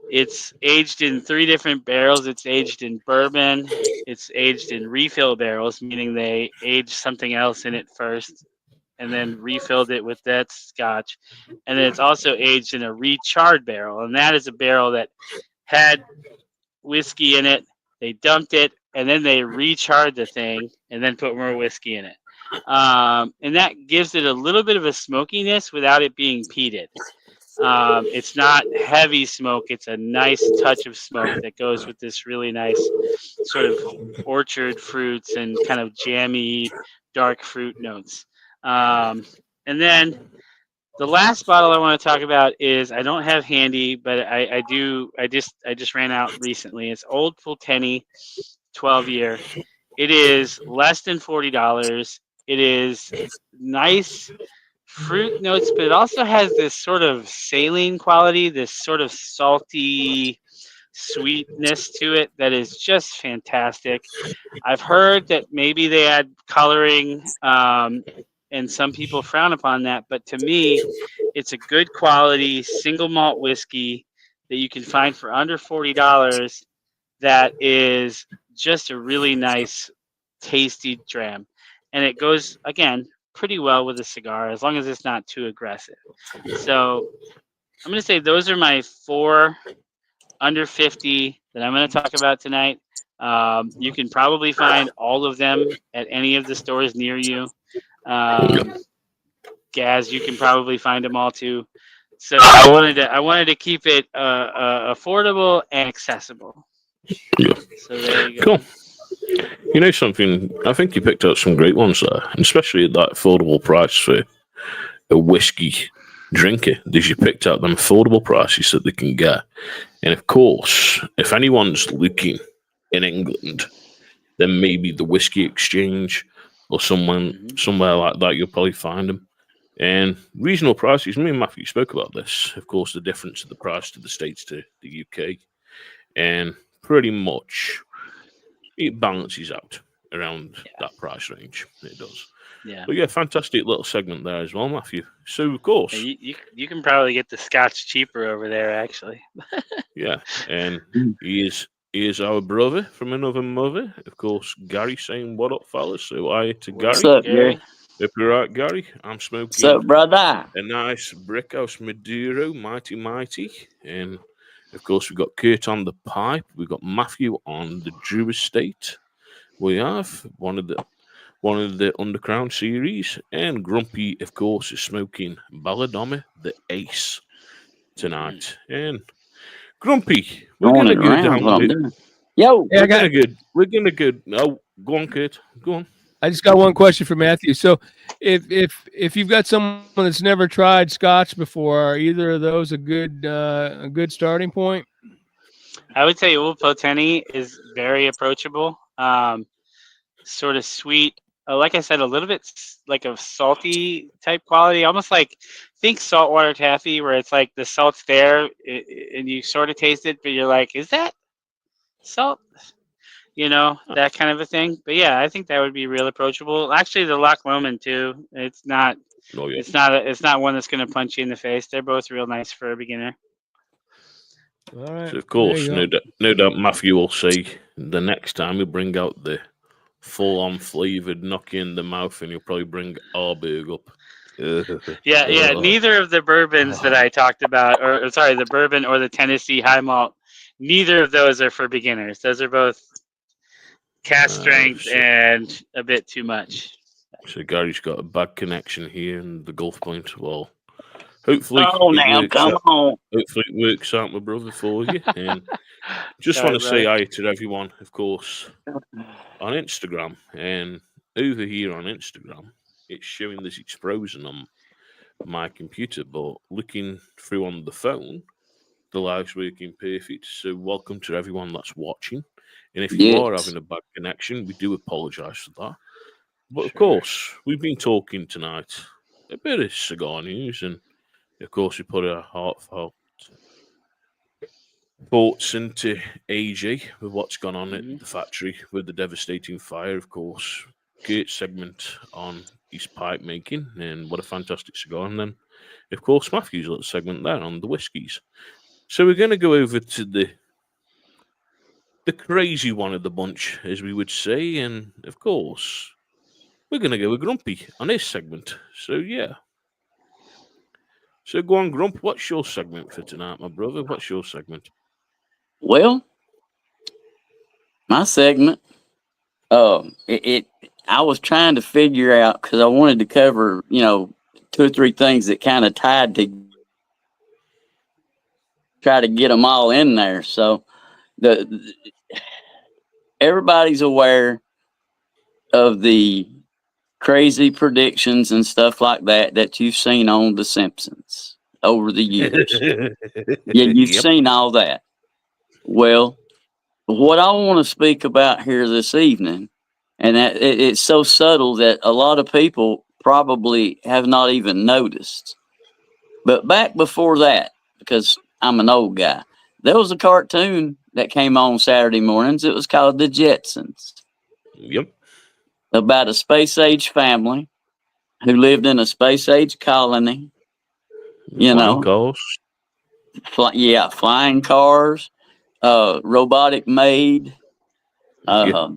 It's aged in 3 different barrels. It's aged in bourbon. It's aged in refill barrels, meaning they aged something else in it first and then refilled it with that scotch. And then it's also aged in a recharred barrel, and that is a barrel that had whiskey in it. They dumped it, and then they recharred the thing and then put more whiskey in it. And that gives it a little bit of a smokiness without it being peated. It's not heavy smoke. It's a nice touch of smoke that goes with this really nice sort of orchard fruits and kind of jammy dark fruit notes. And then the last bottle I want to talk about is, I don't have handy, but I just ran out recently. It's Old Pulteney 12-year. It is less than $40. It is nice fruit notes, but it also has this sort of saline quality, this sort of salty sweetness to it that is just fantastic. I've heard that maybe they add coloring, and some people frown upon that, but to me, it's a good quality single malt whiskey that you can find for under $40 that is just a really nice, tasty dram. And it goes, again, pretty well with a cigar as long as it's not too aggressive. So I'm going to say those are my 4 under 50 that I'm going to talk about tonight. You can probably find all of them at any of the stores near you. Gaz, you can probably find them all too. So I wanted to keep it affordable and accessible. Yeah. So there you go. Cool. You know something? I think you picked out some great ones there, and especially at that affordable price for a whiskey drinker. That you picked out them affordable prices that they can get. And of course, if anyone's looking in England, then maybe the Whiskey Exchange or somewhere like that, you'll probably find them. And reasonable prices. Me and Matthew spoke about this. Of course, the difference of the price to the States to the UK, and pretty much it balances out around that price range. It does. Yeah. But yeah, fantastic little segment there as well, Matthew. So of course, you can probably get the scotch cheaper over there, actually. yeah, and he is our brother from another mother. Of course, Gary saying, "What up, fellas?" So I to Gary. What's up, Gary? If you're right, Gary, I'm smoking What's up, brother? a nice Brickhouse Maduro, mighty, and of course we've got Kurt on the pipe. We've got Matthew on the Drew Estate. We have one of the Underground series, and Grumpy, of course, is smoking Balladoma the Ace tonight. And Grumpy, we're gonna go down. Yo, we're gonna go. No, go on, Kurt. Go on. I just got one question for Matthew. So, if you've got someone that's never tried Scotch before, are either of those a good starting point? I would say Old Pulteney is very approachable. Sort of sweet. Like I said, a little bit like a salty type quality, almost like think saltwater taffy, where it's like the salt's there and you sort of taste it, but you're like, is that salt? You know, that kind of a thing. But yeah, I think that would be real approachable. Actually, the Loch Lomond too. It's not. Oh, yeah. It's not one that's going to punch you in the face. They're both real nice for a beginner. All right. So of course, no doubt, Matthew will say the next time he'll bring out the full-on flavored knock you in the mouth, and you'll probably bring Arberg up. Yeah. Neither of the bourbons that I talked about, or sorry, the bourbon or the Tennessee high malt, neither of those are for beginners. Those are both cast strength and a bit too much. So Gary's got a bad connection here in the Gulf Point. Well, hopefully, hopefully it works out, my brother, for you. And just want to say hi to everyone, of course, on Instagram. And over here on Instagram, it's showing this it's frozen on my computer, but looking through on the phone, the live's working perfect. So welcome to everyone that's watching. And if you are having a bad connection, we do apologise for that. But of course, we've been talking tonight a bit of cigar news, and of course, we put our heartfelt thoughts into AJ with what's gone on Mhm. at the factory with the devastating fire, of course. Great segment on his pipe making and what a fantastic cigar. And then, of course, Matthew's little segment there on the whiskies. So we're going to go over to the crazy one of the bunch, as we would say. And, of course, we're going to go with Grumpy on his segment. So, yeah. So go on, Grump. What's your segment for tonight, my brother? What's your segment? Well, my segment, I was trying to figure out because I wanted to cover, 2 or 3 things that kind of tied to try to get them all in there. So the everybody's aware of the crazy predictions and stuff like that you've seen on The Simpsons over the years. Yeah, you've Yep. seen all that. Well, what I want to speak about here this evening, and that it's so subtle that a lot of people probably have not even noticed. But back before that, because I'm an old guy, there was a cartoon that came on Saturday mornings. It was called The Jetsons, Yep. about a space age family who lived in a space age colony. Flying cars. Flying cars, robotic maid, Yeah.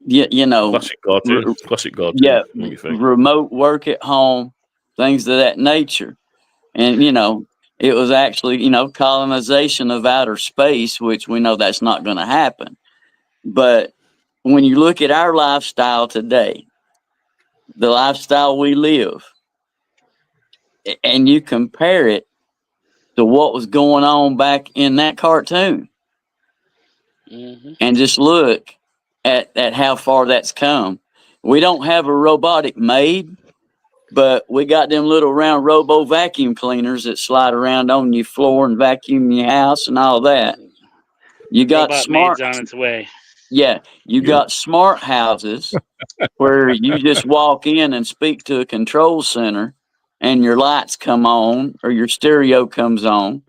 Classic cartoon. Classic cartoon. yeah, What do you think? remote work at home, things of that nature. And, it was actually, colonization of outer space, which we know that's not going to happen. But when you look at our lifestyle today, the lifestyle we live, and you compare it to what was going on back in that cartoon, and just look at how far that's come. We don't have a robotic maid, but we got them little round robo vacuum cleaners that slide around on your floor and vacuum your house and all that. You got Robot smart, maid's on its way. yeah, you Yep. got smart houses where you just walk in and speak to a control center and your lights come on or your stereo comes on.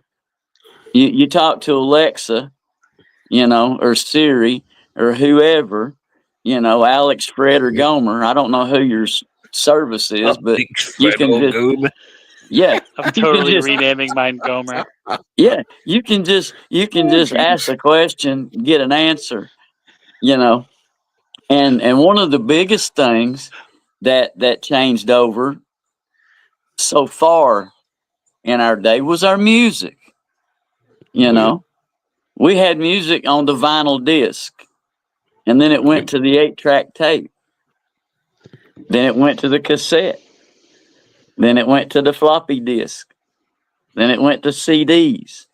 You talk to Alexa, or Siri or whoever, Alex, Fred, or Yep. Gomer. I don't know who your service is, but you can just, yeah, I'm you can totally just, renaming mine Gomer. yeah, you can just ask a question, get an answer, and one of the biggest things that changed over so far in our day was our music. We had music on the vinyl disc, and then it went to the 8-track tape. Then it went to the cassette. Then it went to the floppy disk. Then it went to CDs.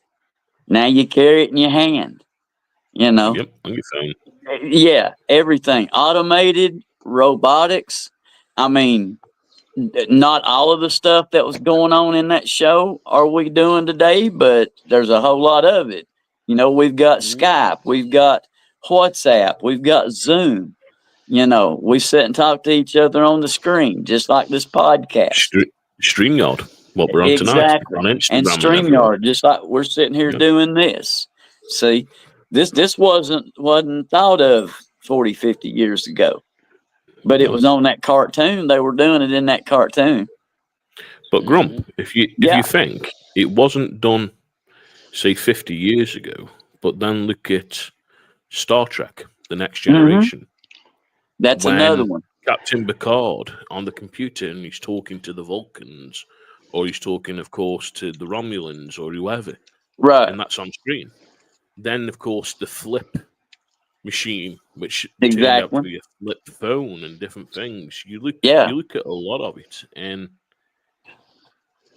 Now you carry it in your hand. Yep. On your phone. Yeah, everything. Automated, robotics. I mean, not all of the stuff that was going on in that show are we doing today, but there's a whole lot of it. We've got Skype, we've got WhatsApp, we've got Zoom. We sit and talk to each other on the screen, just like this podcast. StreamYard. What we're on tonight. Exactly. On Instagram And everywhere. StreamYard, just like we're sitting here doing this. See, this wasn't thought of 40, 50 years ago. But it was on that cartoon. They were doing it in that cartoon. But Grump, if you think it wasn't done, say 50 years ago, but then look at Star Trek: The Next Generation. That's when another one. Captain Picard on the computer and he's talking to the Vulcans, or he's talking, of course, to the Romulans or whoever, right? And that's on screen. Then, of course, the flip machine, which exactly. turned out to be a flip phone and different things. You look at a lot of it, and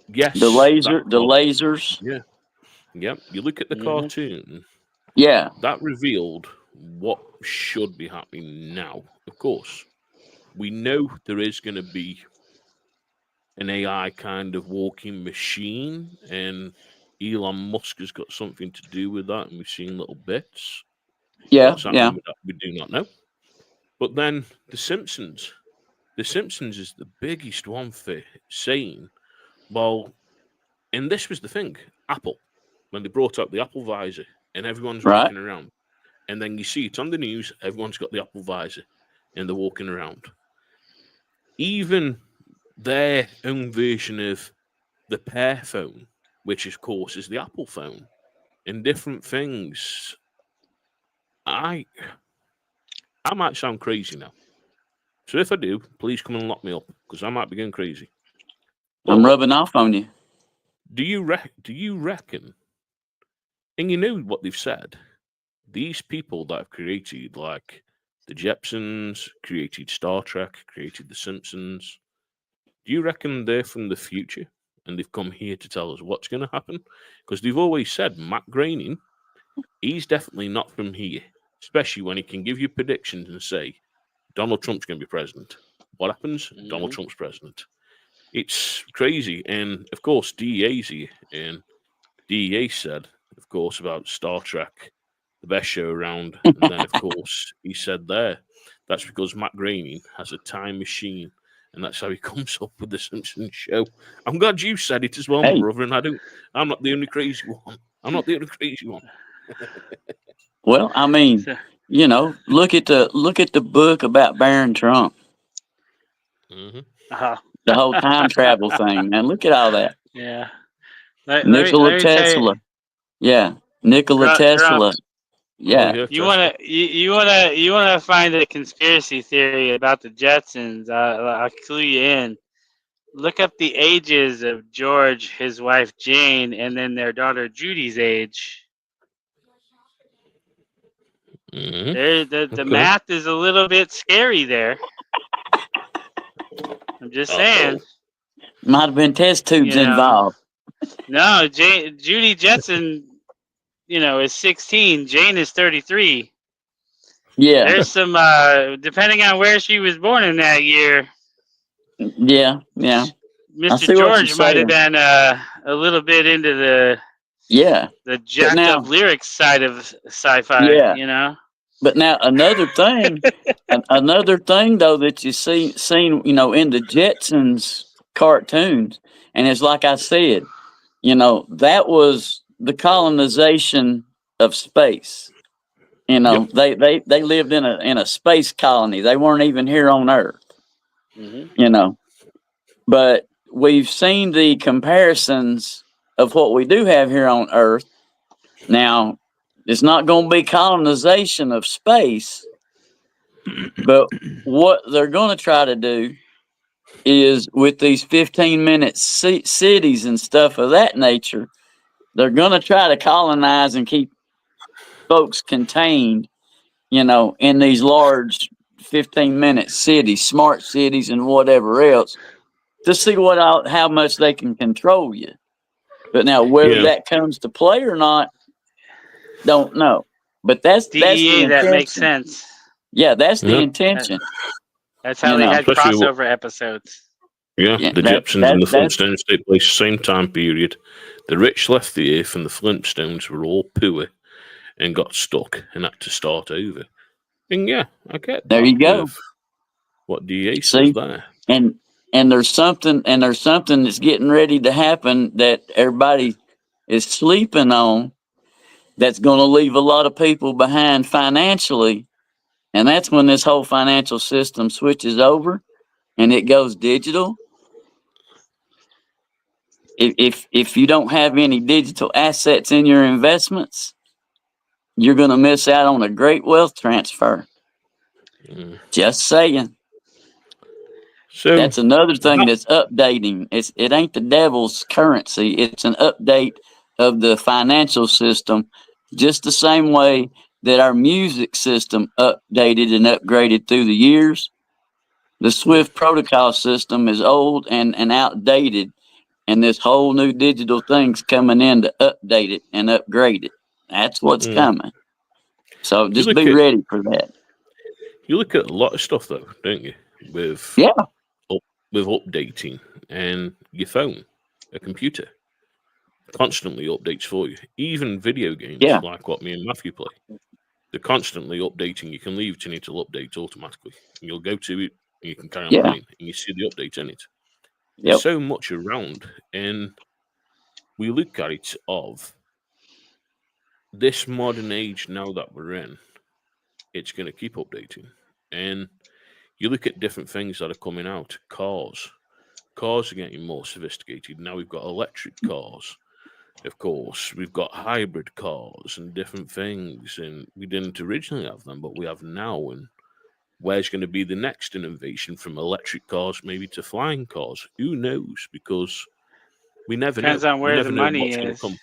yes, the lasers. Yeah. You look at the cartoon. Yeah, that revealed what should be happening now. Of course, we know there is going to be an AI kind of walking machine, and Elon Musk has got something to do with that, and we've seen little bits. What's happening with that, we do not know. But then The Simpsons. The Simpsons is the biggest one for saying, well, and this was the thing, Apple, when they brought out the Apple visor, and everyone's Right. walking around. And then you see it on the news, everyone's got the Apple visor, and they're walking around. Even their own version of the Pear phone, which of course is the Apple phone, and different things. I might sound crazy now. So if I do, please come and lock me up, because I might be going crazy. I'm But rubbing off on you. do you reckon, and you know what they've said, these people that have created, like the Jetsons, created Star Trek, created The Simpsons, do you reckon they're from the future and they've come here to tell us what's going to happen? Because they've always said Matt Groening, he's definitely not from here, especially when he can give you predictions and say Donald Trump's going to be president. What happens? Donald Trump's president. It's crazy. And of course, DEA's here, and DEA said, of course, about Star Trek, the best show around. And then, of course, he said that's because Matt Groening has a time machine, and that's how he comes up with the Simpsons show. I'm glad you said it as well, my brother, and I'm not the only crazy one. I'm not the only crazy one. Well, I mean, look at the book about Baron Trump. Mm-hmm. The whole time travel thing, man. Look at all that. Yeah. Nikola Tesla. Yeah. Nikola Tesla. Yeah. Oh, You wanna find a conspiracy theory about the Jetsons? I'll clue you in. Look up the ages of George, his wife Jane, and then their daughter Judy's age. Mm-hmm. The math is a little bit scary there. I'm just saying. Might have been test tubes involved. No, Judy Jetson, is 16. Jane is 33. Yeah. There's some, depending on where she was born in that year. Yeah. Mr. George might have been a little bit into the jacked up lyrics side of sci-fi. But now another thing though that you seen in the Jetsons cartoons, and it's like I said, that was the colonization of space. They lived in a space colony. They weren't even here on Earth. Mm-hmm. But we've seen the comparisons of what we do have here on Earth. Now, it's not going to be colonization of space, but what they're going to try to do is with these 15-minute cities and stuff of that nature, they're going to try to colonize and keep folks contained, in these large 15-minute cities, smart cities and whatever else, to see how much they can control you. But now whether that comes to play or not, don't know. But that's DEA, the intention. that makes sense. Yeah, that's the intention. That's how they had crossover episodes. Yeah, the Jetsons and the Flintstones take place same time period. The rich left the earth and the Flintstones were all poor and got stuck and had to start over. And I get there you go. What DEA says there. And there's something that's getting ready to happen that everybody is sleeping on, that's going to leave a lot of people behind financially, and that's when this whole financial system switches over and it goes digital. If you don't have any digital assets in your investments, you're going to miss out on a great wealth transfer. Just saying. So that's another thing that's updating. It ain't the devil's currency. It's an update of the financial system, just the same way that our music system updated and upgraded through the years. The Swift protocol system is old and outdated, and this whole new digital thing's coming in to update it and upgrade it. That's what's coming. So just be ready for that. You look at a lot of stuff, though, don't you? With updating, and your phone, a computer, constantly updates for you. Even video games, like what me and Matthew play, they're constantly updating. You can leave it to update automatically. And you'll go to it, and you can carry on playing, and you see the update in it. There's so much around, and we look at it of this modern age now that we're in, it's going to keep updating. And you look at different things that are coming out. Cars are getting more sophisticated. Now we've got electric cars. Of course, we've got hybrid cars and different things, and we didn't originally have them, but we have now. And where's going to be the next innovation from electric cars, maybe to flying cars? Who knows? Because we never Depends know. on We where never the know money what's going to is. come.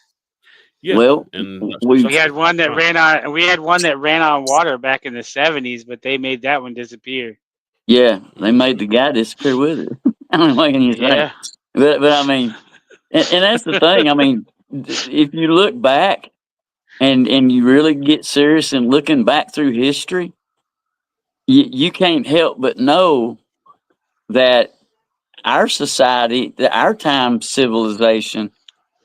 Yeah, Well, and that's we We had exactly one that right. ran on water back in the 70s, but they made that one disappear. yeah, they made the guy disappear with it. I mean, what can you say? Yeah. But I mean, and that's the thing. I mean, if you look back and you really get serious and looking back through history, you can't help but know that our society, our time civilization,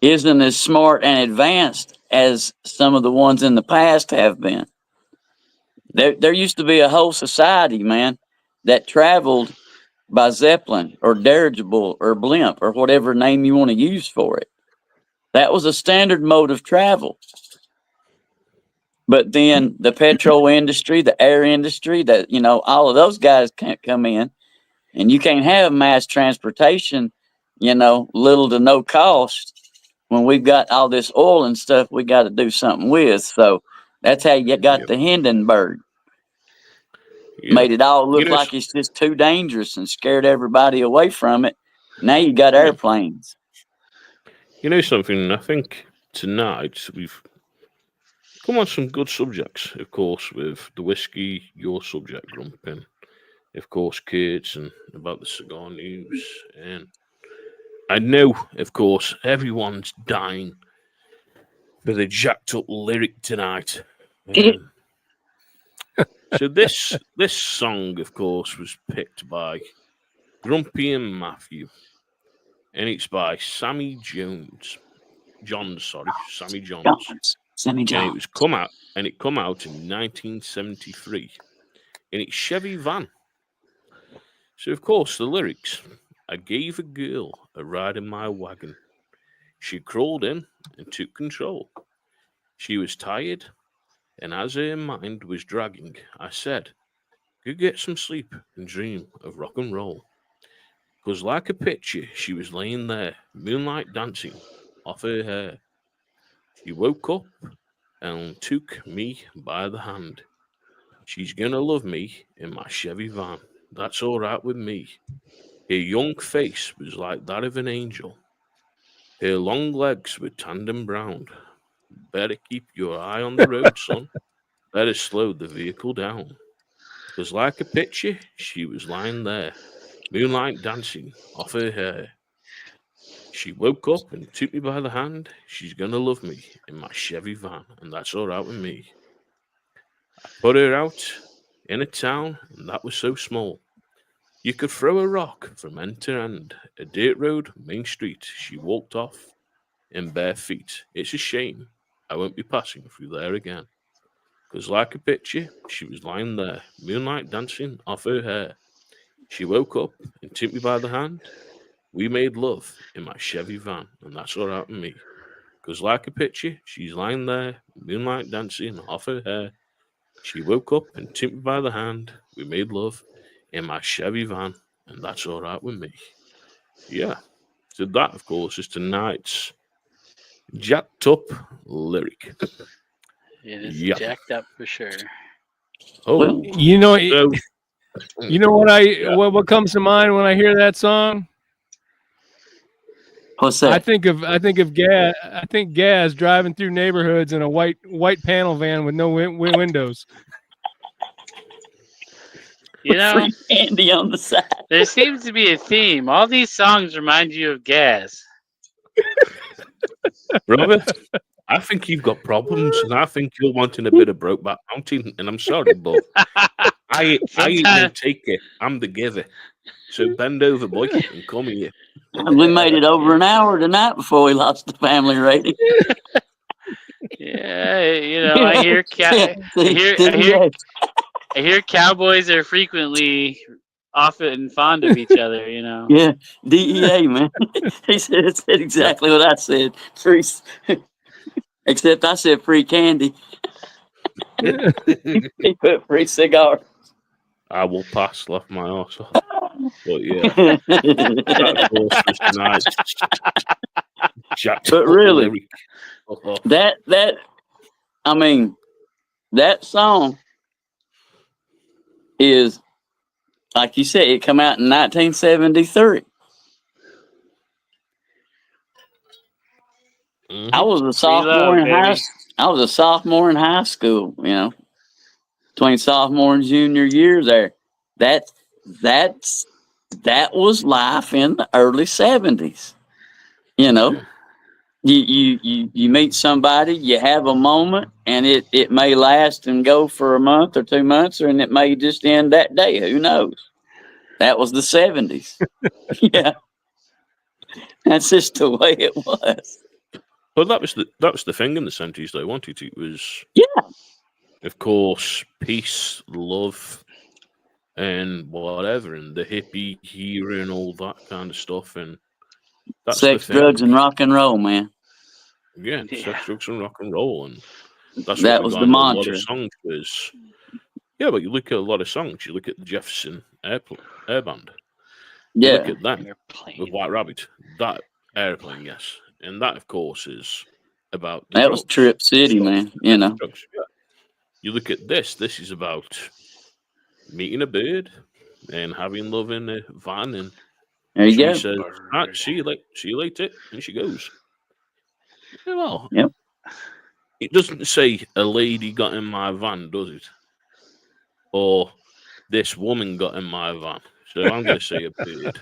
isn't as smart and advanced as some of the ones in the past have been. There used to be a whole society, man, that traveled by Zeppelin or dirigible or blimp or whatever name you want to use for it. That was a standard mode of travel. But then the petrol industry, the air industry, that all of those guys can't come in, and you can't have mass transportation, little to no cost when we've got all this oil and stuff we got to do something with. So that's how you got Yep. the Hindenburg. Yeah. Made it all You look know, like it's just too dangerous and scared everybody away from it. Now you got yeah. airplanes. You know something? I think tonight we've come on some good subjects, of course, with the whiskey, your subject, Grumpin, of course, kids, and about the cigar news. And I know, of course, everyone's dying for the jacked up lyric tonight. So this song, of course, was picked by Grumpy and Matthew, and it's by Sammy Jones. Sammy Johns. Sammy And John. it come out in 1973 in its Chevy van. So of course the lyrics: I gave a girl a ride in my wagon. She crawled in and took control. She was tired, and as her mind was dragging, I said, go get some sleep and dream of rock and roll. 'Cause like a picture, she was laying there, moonlight dancing off her hair. She woke up and took me by the hand. She's gonna love me in my Chevy van. That's all right with me. Her young face was like that of an angel. Her long legs were tanned and browned. Better keep your eye on the road, son. Better slow the vehicle down. 'Cause like a picture, she was lying there, moonlight dancing off her hair. She woke up and took me by the hand. She's gonna love me in my Chevy van, and that's all right with me. I put her out in a town, and that was so small. You could throw a rock from end to end. A dirt road, main street. She walked off in bare feet. It's a shame I won't be passing through there again. 'Cause like a picture, she was lying there, moonlight dancing off her hair. She woke up and took me by the hand. We made love in my Chevy van, and that's all right with me. 'Cause like a picture, she's lying there, moonlight dancing off her hair. She woke up and took me by the hand. We made love in my Chevy van, and that's all right with me. Yeah. So that, of course, is tonight's jacked up lyric. It is Yeah. jacked up for sure. Oh, You know, so, you know what Yeah. what comes to mind when I hear that song? What's that? I think of Gaz. I think Gaz driving through neighborhoods in a white panel van with no windows. You know, Free candy on the side. there seems to be a theme. All these songs remind you of gas. Robert, I think you've got problems, and I think you're wanting a bit of Brokeback Mountain. And I'm sorry, but I ain't no Sometimes- taker. I'm the giver. So bend over, boy, and come here. We made it over an hour tonight before we lost the family rating. Yeah, you know, I hear I hear cowboys are frequently often fond of each other. You know. Yeah, DEA, man. He said exactly what I said. Except I said free candy. He put free cigar. I will pass, laugh my arse off. But yeah, that of course was tonight's jacked But up really, lyric. Oh, I mean, that song is, like you said, it come out in 1973. mhm. I was a sophomore love, in high. baby. I was a sophomore in high school. You know, between sophomore and junior years there. That that's that was life in the early 70s. You know, Yeah. you meet somebody, you have a moment, and it may last and go for a month or 2 months, and it may just end that day. Who knows? That was the 70s. Yeah, that's just the way it was. But that was the thing in the 70s they wanted. It was, Yeah, of course, peace, love, and whatever, and the hippie era and all that kind of stuff. And that's the sex, thing. drugs, and rock and roll, man. Yeah, Yeah. sex, drugs, and rock and roll, and that's what That we was got the in a lot of mantra. songs. Was yeah, but you look at a lot of songs. You look at the Jefferson Air Band. You look Yeah, at them with Airplane. White Rabbit. That airplane, yes, and that of course is about the that was drugs. Trip City, So, man. You know, drugs. Yeah. You look at this. This is about meeting a bird and having love in a van, and there you she go. says, "Right, Bird. see you later," and she goes. Yeah, well, Yep. it doesn't say a lady got in my van, does it? Or this woman got in my van. So I'm going to say a bird.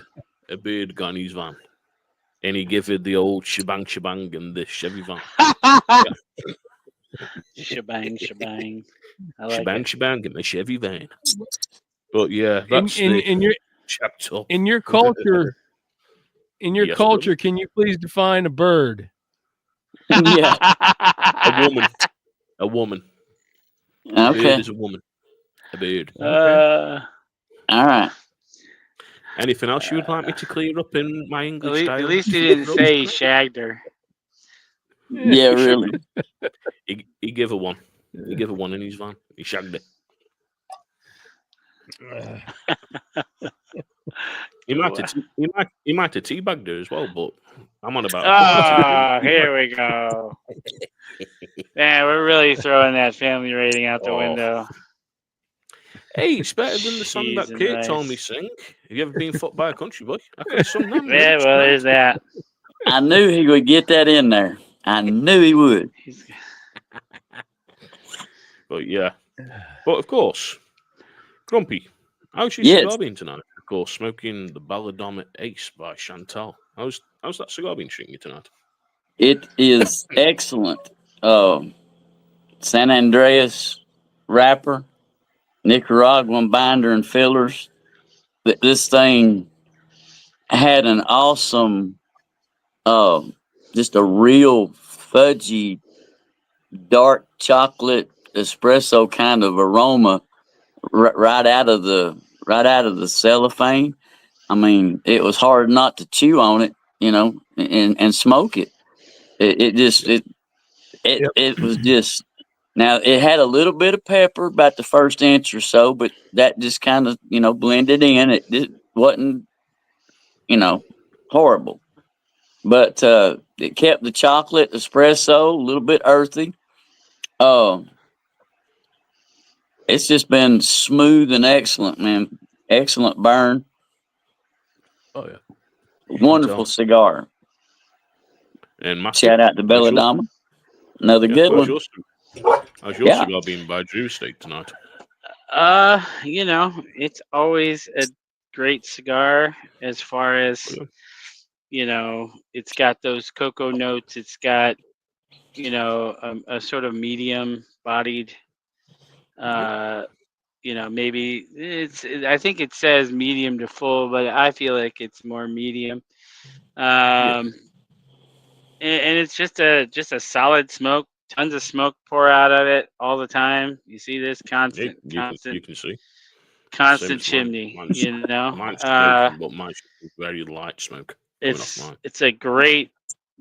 A bird got in his van. And he gave her the old shebang and the Chevy van. Shebang. I like Shebang in the Chevy van. But yeah, in that's in the in your checked up. in your culture, Yes, brother. can you please define a bird? Yeah. A woman. A woman. A bird Okay. is a woman. A bird. Okay. All right. Anything else you would like me to clear up in my English at style? least he didn't say he shagged her. Yeah, really. He gave her one. He gave her one in his van. He shagged it. He might have teabagged her as well, but I'm on about. Oh, here we go. Man, we're really throwing that family rating out the Oh. window. Hey, it's better than the song Cheese that and Kate told me rice. sing. Have you ever been fucked by a country boy? I could have sung that. Yeah, well, there's that. I knew he would get that in there. I knew he would. But yeah. But of course, Grumpy, how's your Yes. cigar been tonight? Of course, smoking the Belladonna Ace by Chantal. How's that cigar been treating you tonight? It is excellent. San Andreas wrapper, Nicaraguan binder and fillers. This thing had an awesome, just a real fudgy, dark chocolate espresso kind of aroma right out of the cellophane. I mean, it was hard not to chew on it, and smoke it. It was just. Now it had a little bit of pepper, about the first inch or so, but that just kind of blended in. It wasn't horrible, but it kept the chocolate espresso a little bit earthy. It's just been smooth and excellent, man. Excellent burn. Oh yeah. Wonderful cigar. And Matthew, Shout out to Belladama. Another good one. How's your cigar been by Drew State tonight? It's always a great cigar as far as it's got those cocoa notes. It's got a sort of medium bodied maybe I think it says medium to full, but I feel like it's more medium. And it's just a solid smoke. Tons of smoke pour out of it all the time. You see this constant You can see. constant chimney. Mine's smoking, but mine's very light smoke. It's a great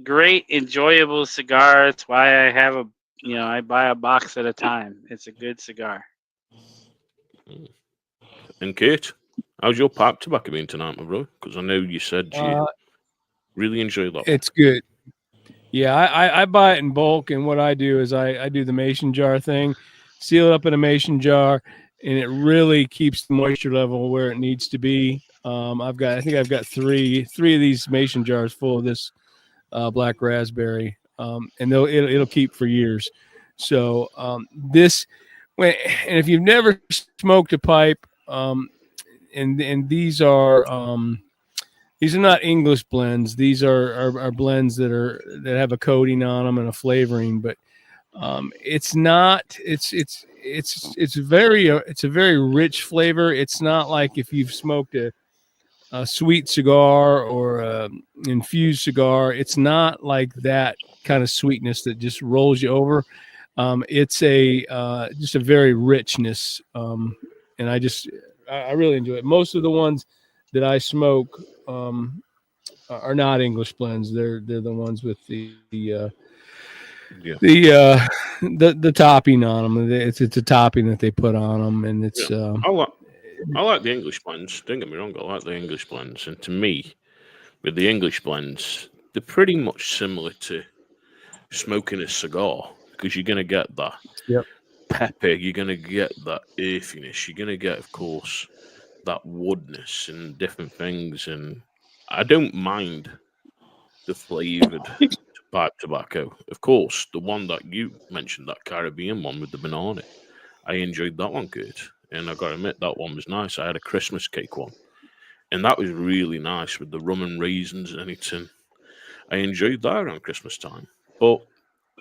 great, enjoyable cigar. It's why I have I buy a box at a time. It's a good cigar. And Kate, how's your pipe tobacco been tonight, my brother? Because I know you said you Uh, really enjoyed that one. it's good. Yeah, I buy it in bulk, and what I do is I do the mason jar thing, seal it up in a mason jar, and it really keeps the moisture level where it needs to be. I think I've got three of these mason jars full of this black raspberry, and it'll keep for years. So this, and if you've never smoked a pipe, and these are not English blends. These are blends that have a coating on them and a flavoring, but it's not. It's a very rich flavor. It's not like if you've smoked a sweet cigar or infused cigar. It's not like that kind of sweetness that just rolls you over. It's a just a very richness, and I really enjoy it. Most of the ones that I smoke are not English blends. They're the ones with Yeah. the topping on them. It's a topping that they put on them, and it's Yeah. I like the English blends. Don't get me wrong, I like the English blends. And to me, with the English blends, they're pretty much similar to smoking a cigar because you're going to get that Yep. pepper, you're going to get that earthiness, you're going to get, of course, that woodness and different things. And I don't mind the flavored pipe tobacco. Of course, the one that you mentioned, that Caribbean one with the banana, I enjoyed that one good. And I got to admit, that one was nice. I had a Christmas cake one, and that was really nice with the rum and raisins in it. And I enjoyed that around Christmas time. But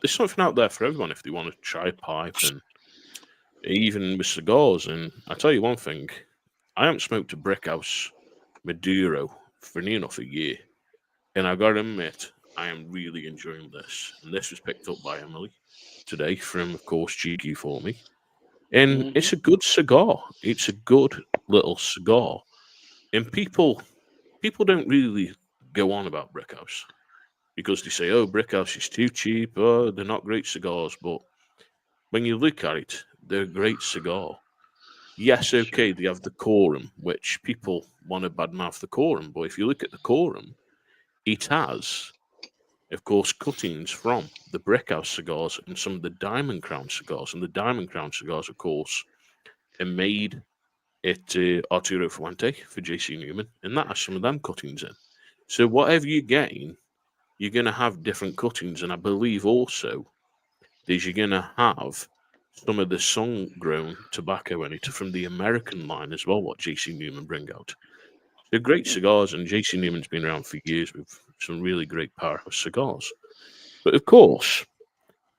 there's something out there for everyone if they want to try pipe and even with cigars. And I tell you one thing, I haven't smoked a Brickhouse Maduro for near enough a year. And I got to admit, I am really enjoying this. And this was picked up by Emily today from, of course, GQ for me. And Mhm. it's a good cigar. It's a good little cigar. And people don't really go on about Brickhouse because they say, oh, Brickhouse is too cheap. Oh, they're not great cigars. But when you look at it, they're a great cigar. Yes, okay, they have the quorum, which people want to badmouth the quorum. But if you look at the quorum, it has, of course, cuttings from the Brickhouse cigars and some of the Diamond Crown cigars. And the Diamond Crown cigars, of course, are made at Arturo Fuente for JC Newman, and that has some of them cuttings in. So whatever you're getting, you're going to have different cuttings. And I believe also that you're going to have some of the sun-grown tobacco in it from the American line as well, what JC Newman bring out. They're great cigars, and JC Newman's been around for years with some really great powerhouse cigars. But of course,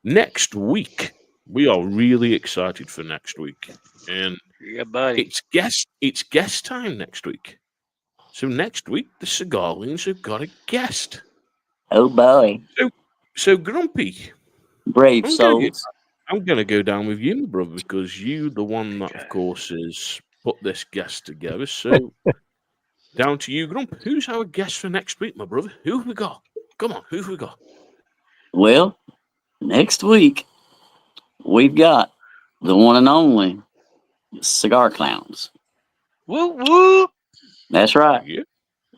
next week, we are really excited for next week. And Yeah, buddy. it's guest time next week. So next week, the Cigar Loons have got a guest. Oh boy, So Grumpy, brave I'm gonna go, souls. I'm gonna go down with you, my brother, because you the one that, of course, has put this guest together. So down to you, Grump. Who's our guest for next week, my brother? Who have we got? Come on, who have we got? Well, next week we've got the one and only Cigar Clowns. Woo woo. That's right. Yeah.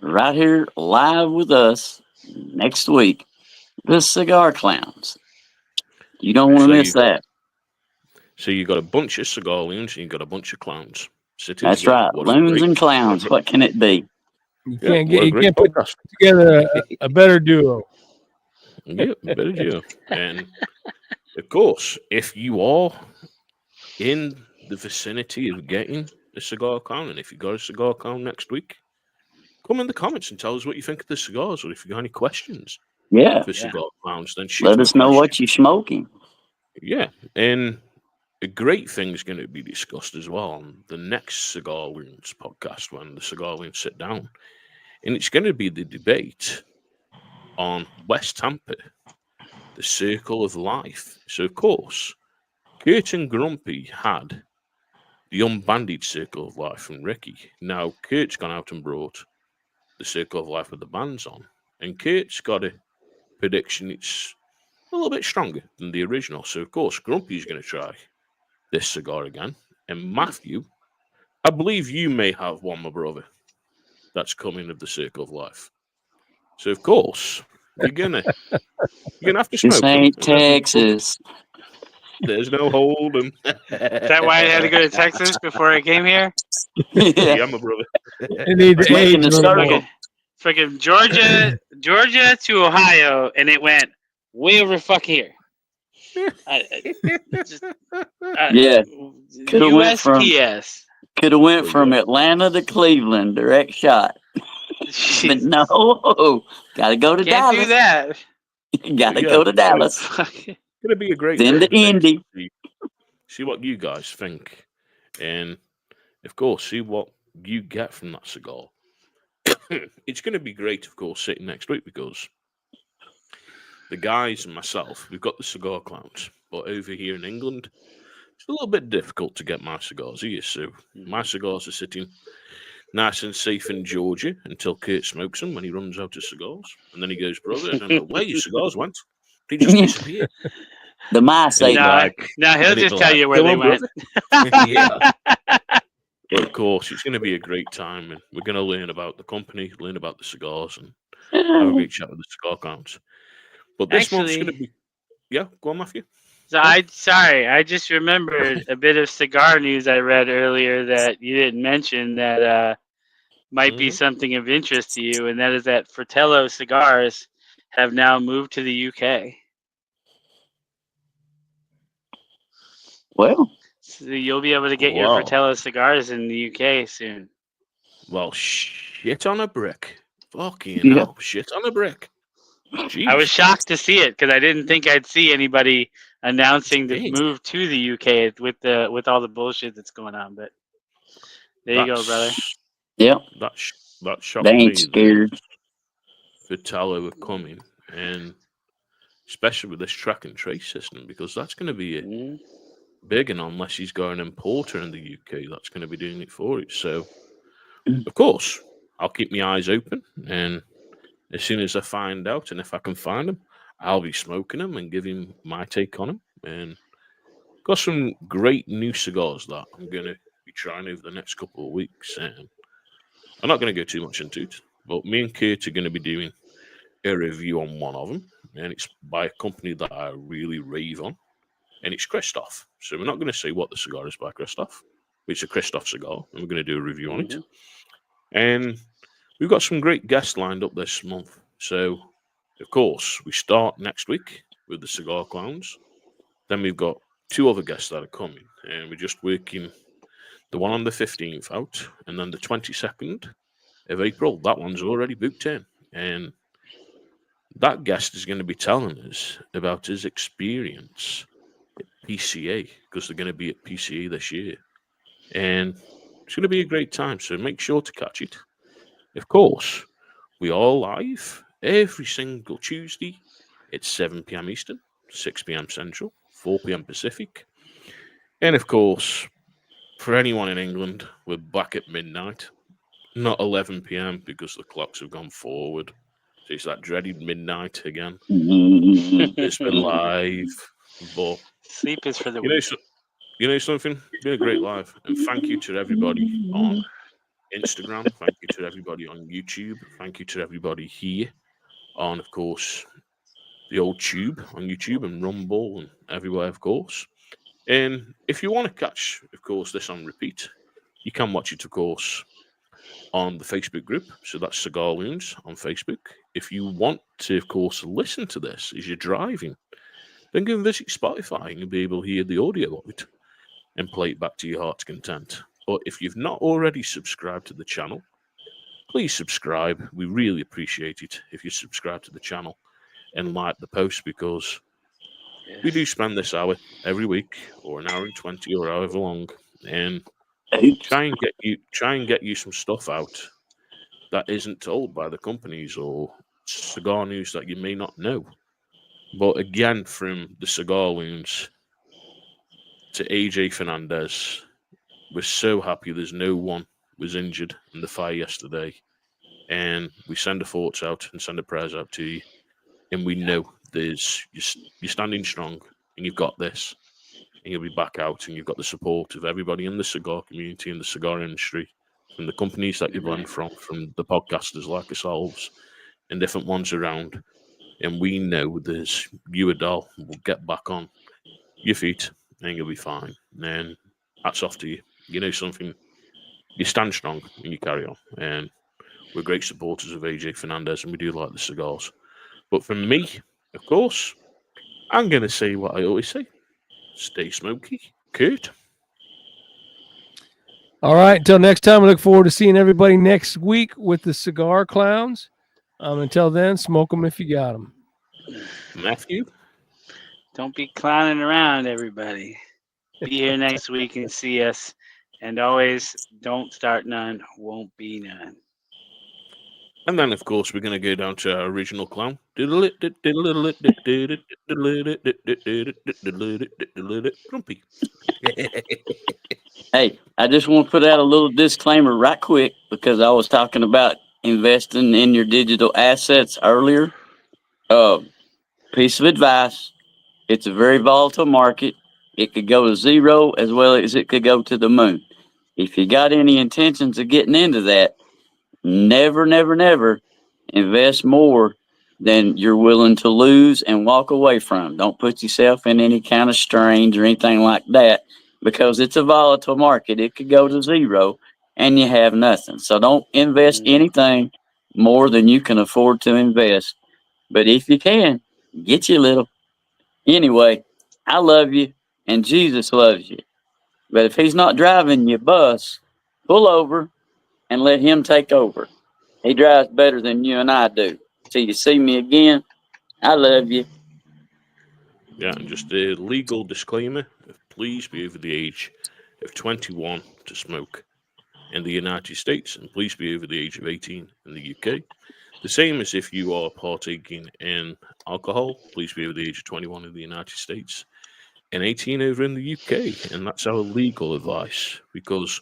Right here live with us next week. The Cigar Clowns. You don't want to So miss that. So you got a bunch of Cigar Loons and you got a bunch of clowns sitting That's together. right. What a Loons great, and Clowns. What can it be? what a you great can't put podcast. together a better duo. Yeah, better do. And of course, if you are in the vicinity of getting a cigar clown, and if you got a cigar clown next week, come in the comments and tell us what you think of the cigars, or if you got any questions Yeah. for cigar clowns, then shoot Let them a us know question. what you're smoking. Yeah, and a great thing is going to be discussed as well on the next Cigar Loons podcast when the Cigar Loons sit down, and it's going to be the debate on West Tampa, the Circle of Life. So, of course, Kurt and Grumpy had the unbanded Circle of Life from Ricky. Now, Kurt's gone out and brought the Circle of Life with the bands on, and Kurt's got a prediction it's a little bit stronger than the original. So, of course, Grumpy's going to try this cigar again. And Matthew, I believe you may have one, my brother, that's coming of the Circle of Life. So, of course, you're gonna have to smoke This them. ain't And then, Texas. there's no holding. Is that why I had to go to Texas before I came here? Yeah, my brother. It needs Making age the a little more. circle. Freaking Georgia to Ohio, and it went way over fuck here. Yeah. Coulda went from- USPS. Could have went from Atlanta to Cleveland, direct shot. But no, gotta go to Can't Dallas. do that. Gotta Yeah. go to Dallas. It's gonna be a great Then day the Indy. to see what you guys think, and of course, see what you get from that cigar. It's going to be great, of course, sitting next week because the guys and myself, we've got the cigar clowns, but over here in England, it's a little bit difficult to get my cigars here. So my cigars are sitting nice and safe in Georgia until Kurt smokes them when he runs out of cigars, and then he goes, "Brother, I don't know where your cigars went. They just disappeared." The my say No, he'll just tell you where they went. Yeah. But of course, it's going to be a great time, and we're going to learn about the company, learn about the cigars, and have a great chat with the cigar clowns. But this month's going to be, go on, Matthew. So I just remembered a bit of cigar news I read earlier that you didn't mention that might be something of interest to you, and that is that Fratello cigars have now moved to the UK. Well, So you'll be able to get your Fratello cigars in the UK soon. Well, shit on a brick. Fucking Yeah. hell, shit on a brick. Jeez. I was shocked to see it because I didn't think I'd see anybody announcing the move to the UK with all the bullshit that's going on. But there you go, brother. Yep. That shocked They me. ain't scared. Fratello are coming, and especially with this track and trace system, because that's going to be a big, and unless he's got an importer in the UK, that's going to be doing it for it. So, of course, I'll keep my eyes open, and as soon as I find out, and if I can find them, I'll be smoking them and giving my take on them. And got some great new cigars that I'm going to be trying over the next couple of weeks. And I'm not going to go too much into it, but me and Kurt are going to be doing a review on one of them, and it's by a company that I really rave on, and it's Christoph. So we're not going to say what the cigar is by Christoph. It's a Christoph cigar, and we're going to do a review on it. And we've got some great guests lined up this month. So, of course, we start next week with the Cigar Clowns. Then we've got 2 other guests that are coming, and we're just working the one on the 15th out, and then the 22nd of April. That one's already booked in, and that guest is going to be telling us about his experience at PCA, because they're going to be at PCA this year. And it's going to be a great time, so make sure to catch it. Of course, we are live every single Tuesday at 7 p.m. Eastern, 6 p.m. Central, 4 p.m. Pacific. And of course, for anyone in England, we're back at midnight, not 11 p.m. because the clocks have gone forward. So it's that dreaded midnight again. It's been live, but sleep is for the weak. You know something? It's been a great live, and thank you to everybody on Instagram. Thank you to everybody on YouTube. Thank you to everybody here on, of course, the old tube on YouTube and Rumble and everywhere, of course. And if you want to catch, of course, this on repeat, you can watch it, of course, on the Facebook group. So that's Cigar Loons on Facebook. If you want to, of course, listen to this as you're driving, then go and visit Spotify and you'll be able to hear the audio of it and play it back to your heart's content. But if you've not already subscribed to the channel, please subscribe. We really appreciate it if you subscribe to the channel and like the post, because we do spend this hour every week, or an hour and 20, or however long, and try and get you some stuff out that isn't told by the companies or cigar news that you may not know. But again, from the Cigar Loons to AJ Fernandez, we're so happy there's no one was injured in the fire yesterday, and we send our thoughts out and send our prayers out to you. and we know you're standing strong, and you've got this, and you'll be back out, and you've got the support of everybody in the cigar community and the cigar industry, from the companies that you've learned from the podcasters like ourselves, and different ones around. And we know there's you, Adele, will get back on your feet, and you'll be fine. And hats off to you. You know something, you stand strong and you carry on. And we're great supporters of AJ Fernandez, and we do like the cigars. But for me, of course, I'm going to say what I always say. Stay smoky. Kurt. All right. Until next time, we look forward to seeing everybody next week with the Cigar Clowns. Until then, smoke them if you got them. Matthew. Don't be clowning around, everybody. Be here next week and see us. And always, don't start none, won't be none. And then, of course, we're going to go down to our original clown. Grumpy. Hey, I just want to put out a little disclaimer right quick because I was talking about investing in your digital assets earlier. Piece of advice. It's a very volatile market. It could go to zero as well as it could go to the moon. If you got any intentions of getting into that, never, never, never invest more than you're willing to lose and walk away from. Don't put yourself in any kind of strains or anything like that because it's a volatile market. It could go to zero and you have nothing. So don't invest anything more than you can afford to invest. But if you can, get you a little. Anyway, I love you and Jesus loves you. But if he's not driving your bus, pull over and let him take over. He drives better than you and I do. Till you see me again, I love you. Yeah, and just a legal disclaimer. Please be over the age of 21 to smoke in the United States, and please be over the age of 18 in the UK. The same as if you are partaking in alcohol, please be over the age of 21 in the United States and 18 over in the UK. And that's our legal advice, because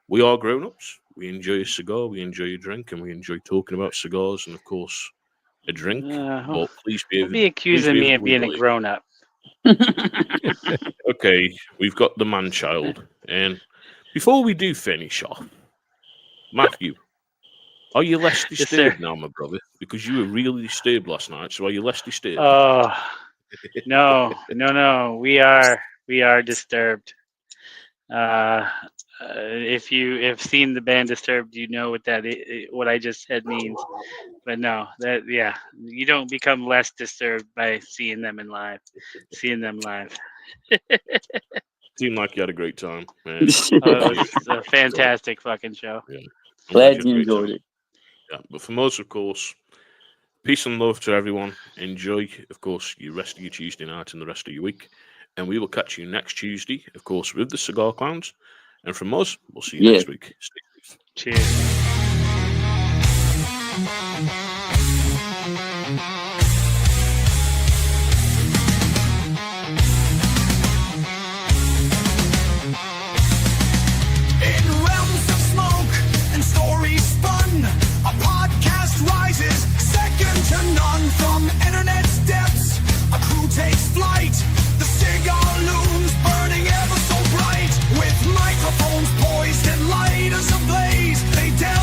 we are grown-ups. We enjoy a cigar, we enjoy a drink, and we enjoy talking about cigars and, of course, a drink. But please be Don't be accusing me of being a grown-up. Okay, we've got the man-child. And before we do finish off, Matthew, are you less disturbed now, my brother? Because you were really disturbed last night, so are you less disturbed? Oh, no. We are disturbed. If you have seen the band Disturbed, you know what I just said means. But no, you don't become less disturbed by seeing them live. Seeing them live. Seemed like you had a great time, man. It was a fantastic fucking show. Yeah. Glad you enjoyed it. Yeah, but for most, of course, peace and love to everyone. Enjoy, of course, your rest of your Tuesday night and the rest of your week. And we will catch you next Tuesday, of course, with the Cigar Clowns. And from us, we'll see you next week. Stay safe. Cheers. To none from internet's depths. A crew takes flight. The Cigar Loons burning ever so bright. With microphones poised and lighters ablaze, they delve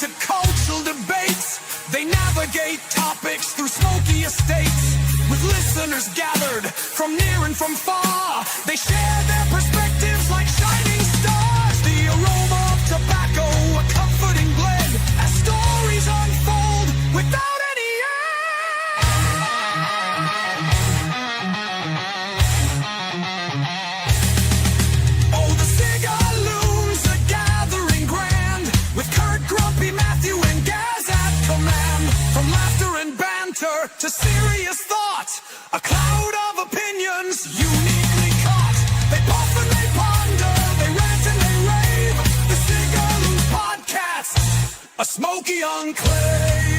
to cultural debates. They navigate topics through smoky estates. With listeners gathered from near and from far, they share their perspectives like shining stars. The aroma of tobacco, a comforting blend, as stories unfold without any end. Oh, the Cigar Loons are gathering grand, with Kurt, Grumpy, Matthew, and Gaz at command. From laughter and banter to serious thought, a cloud of opinions uniquely caught. They puff and they ponder, they rant and they rave. The Cigar Loons podcast, a smoky enclave.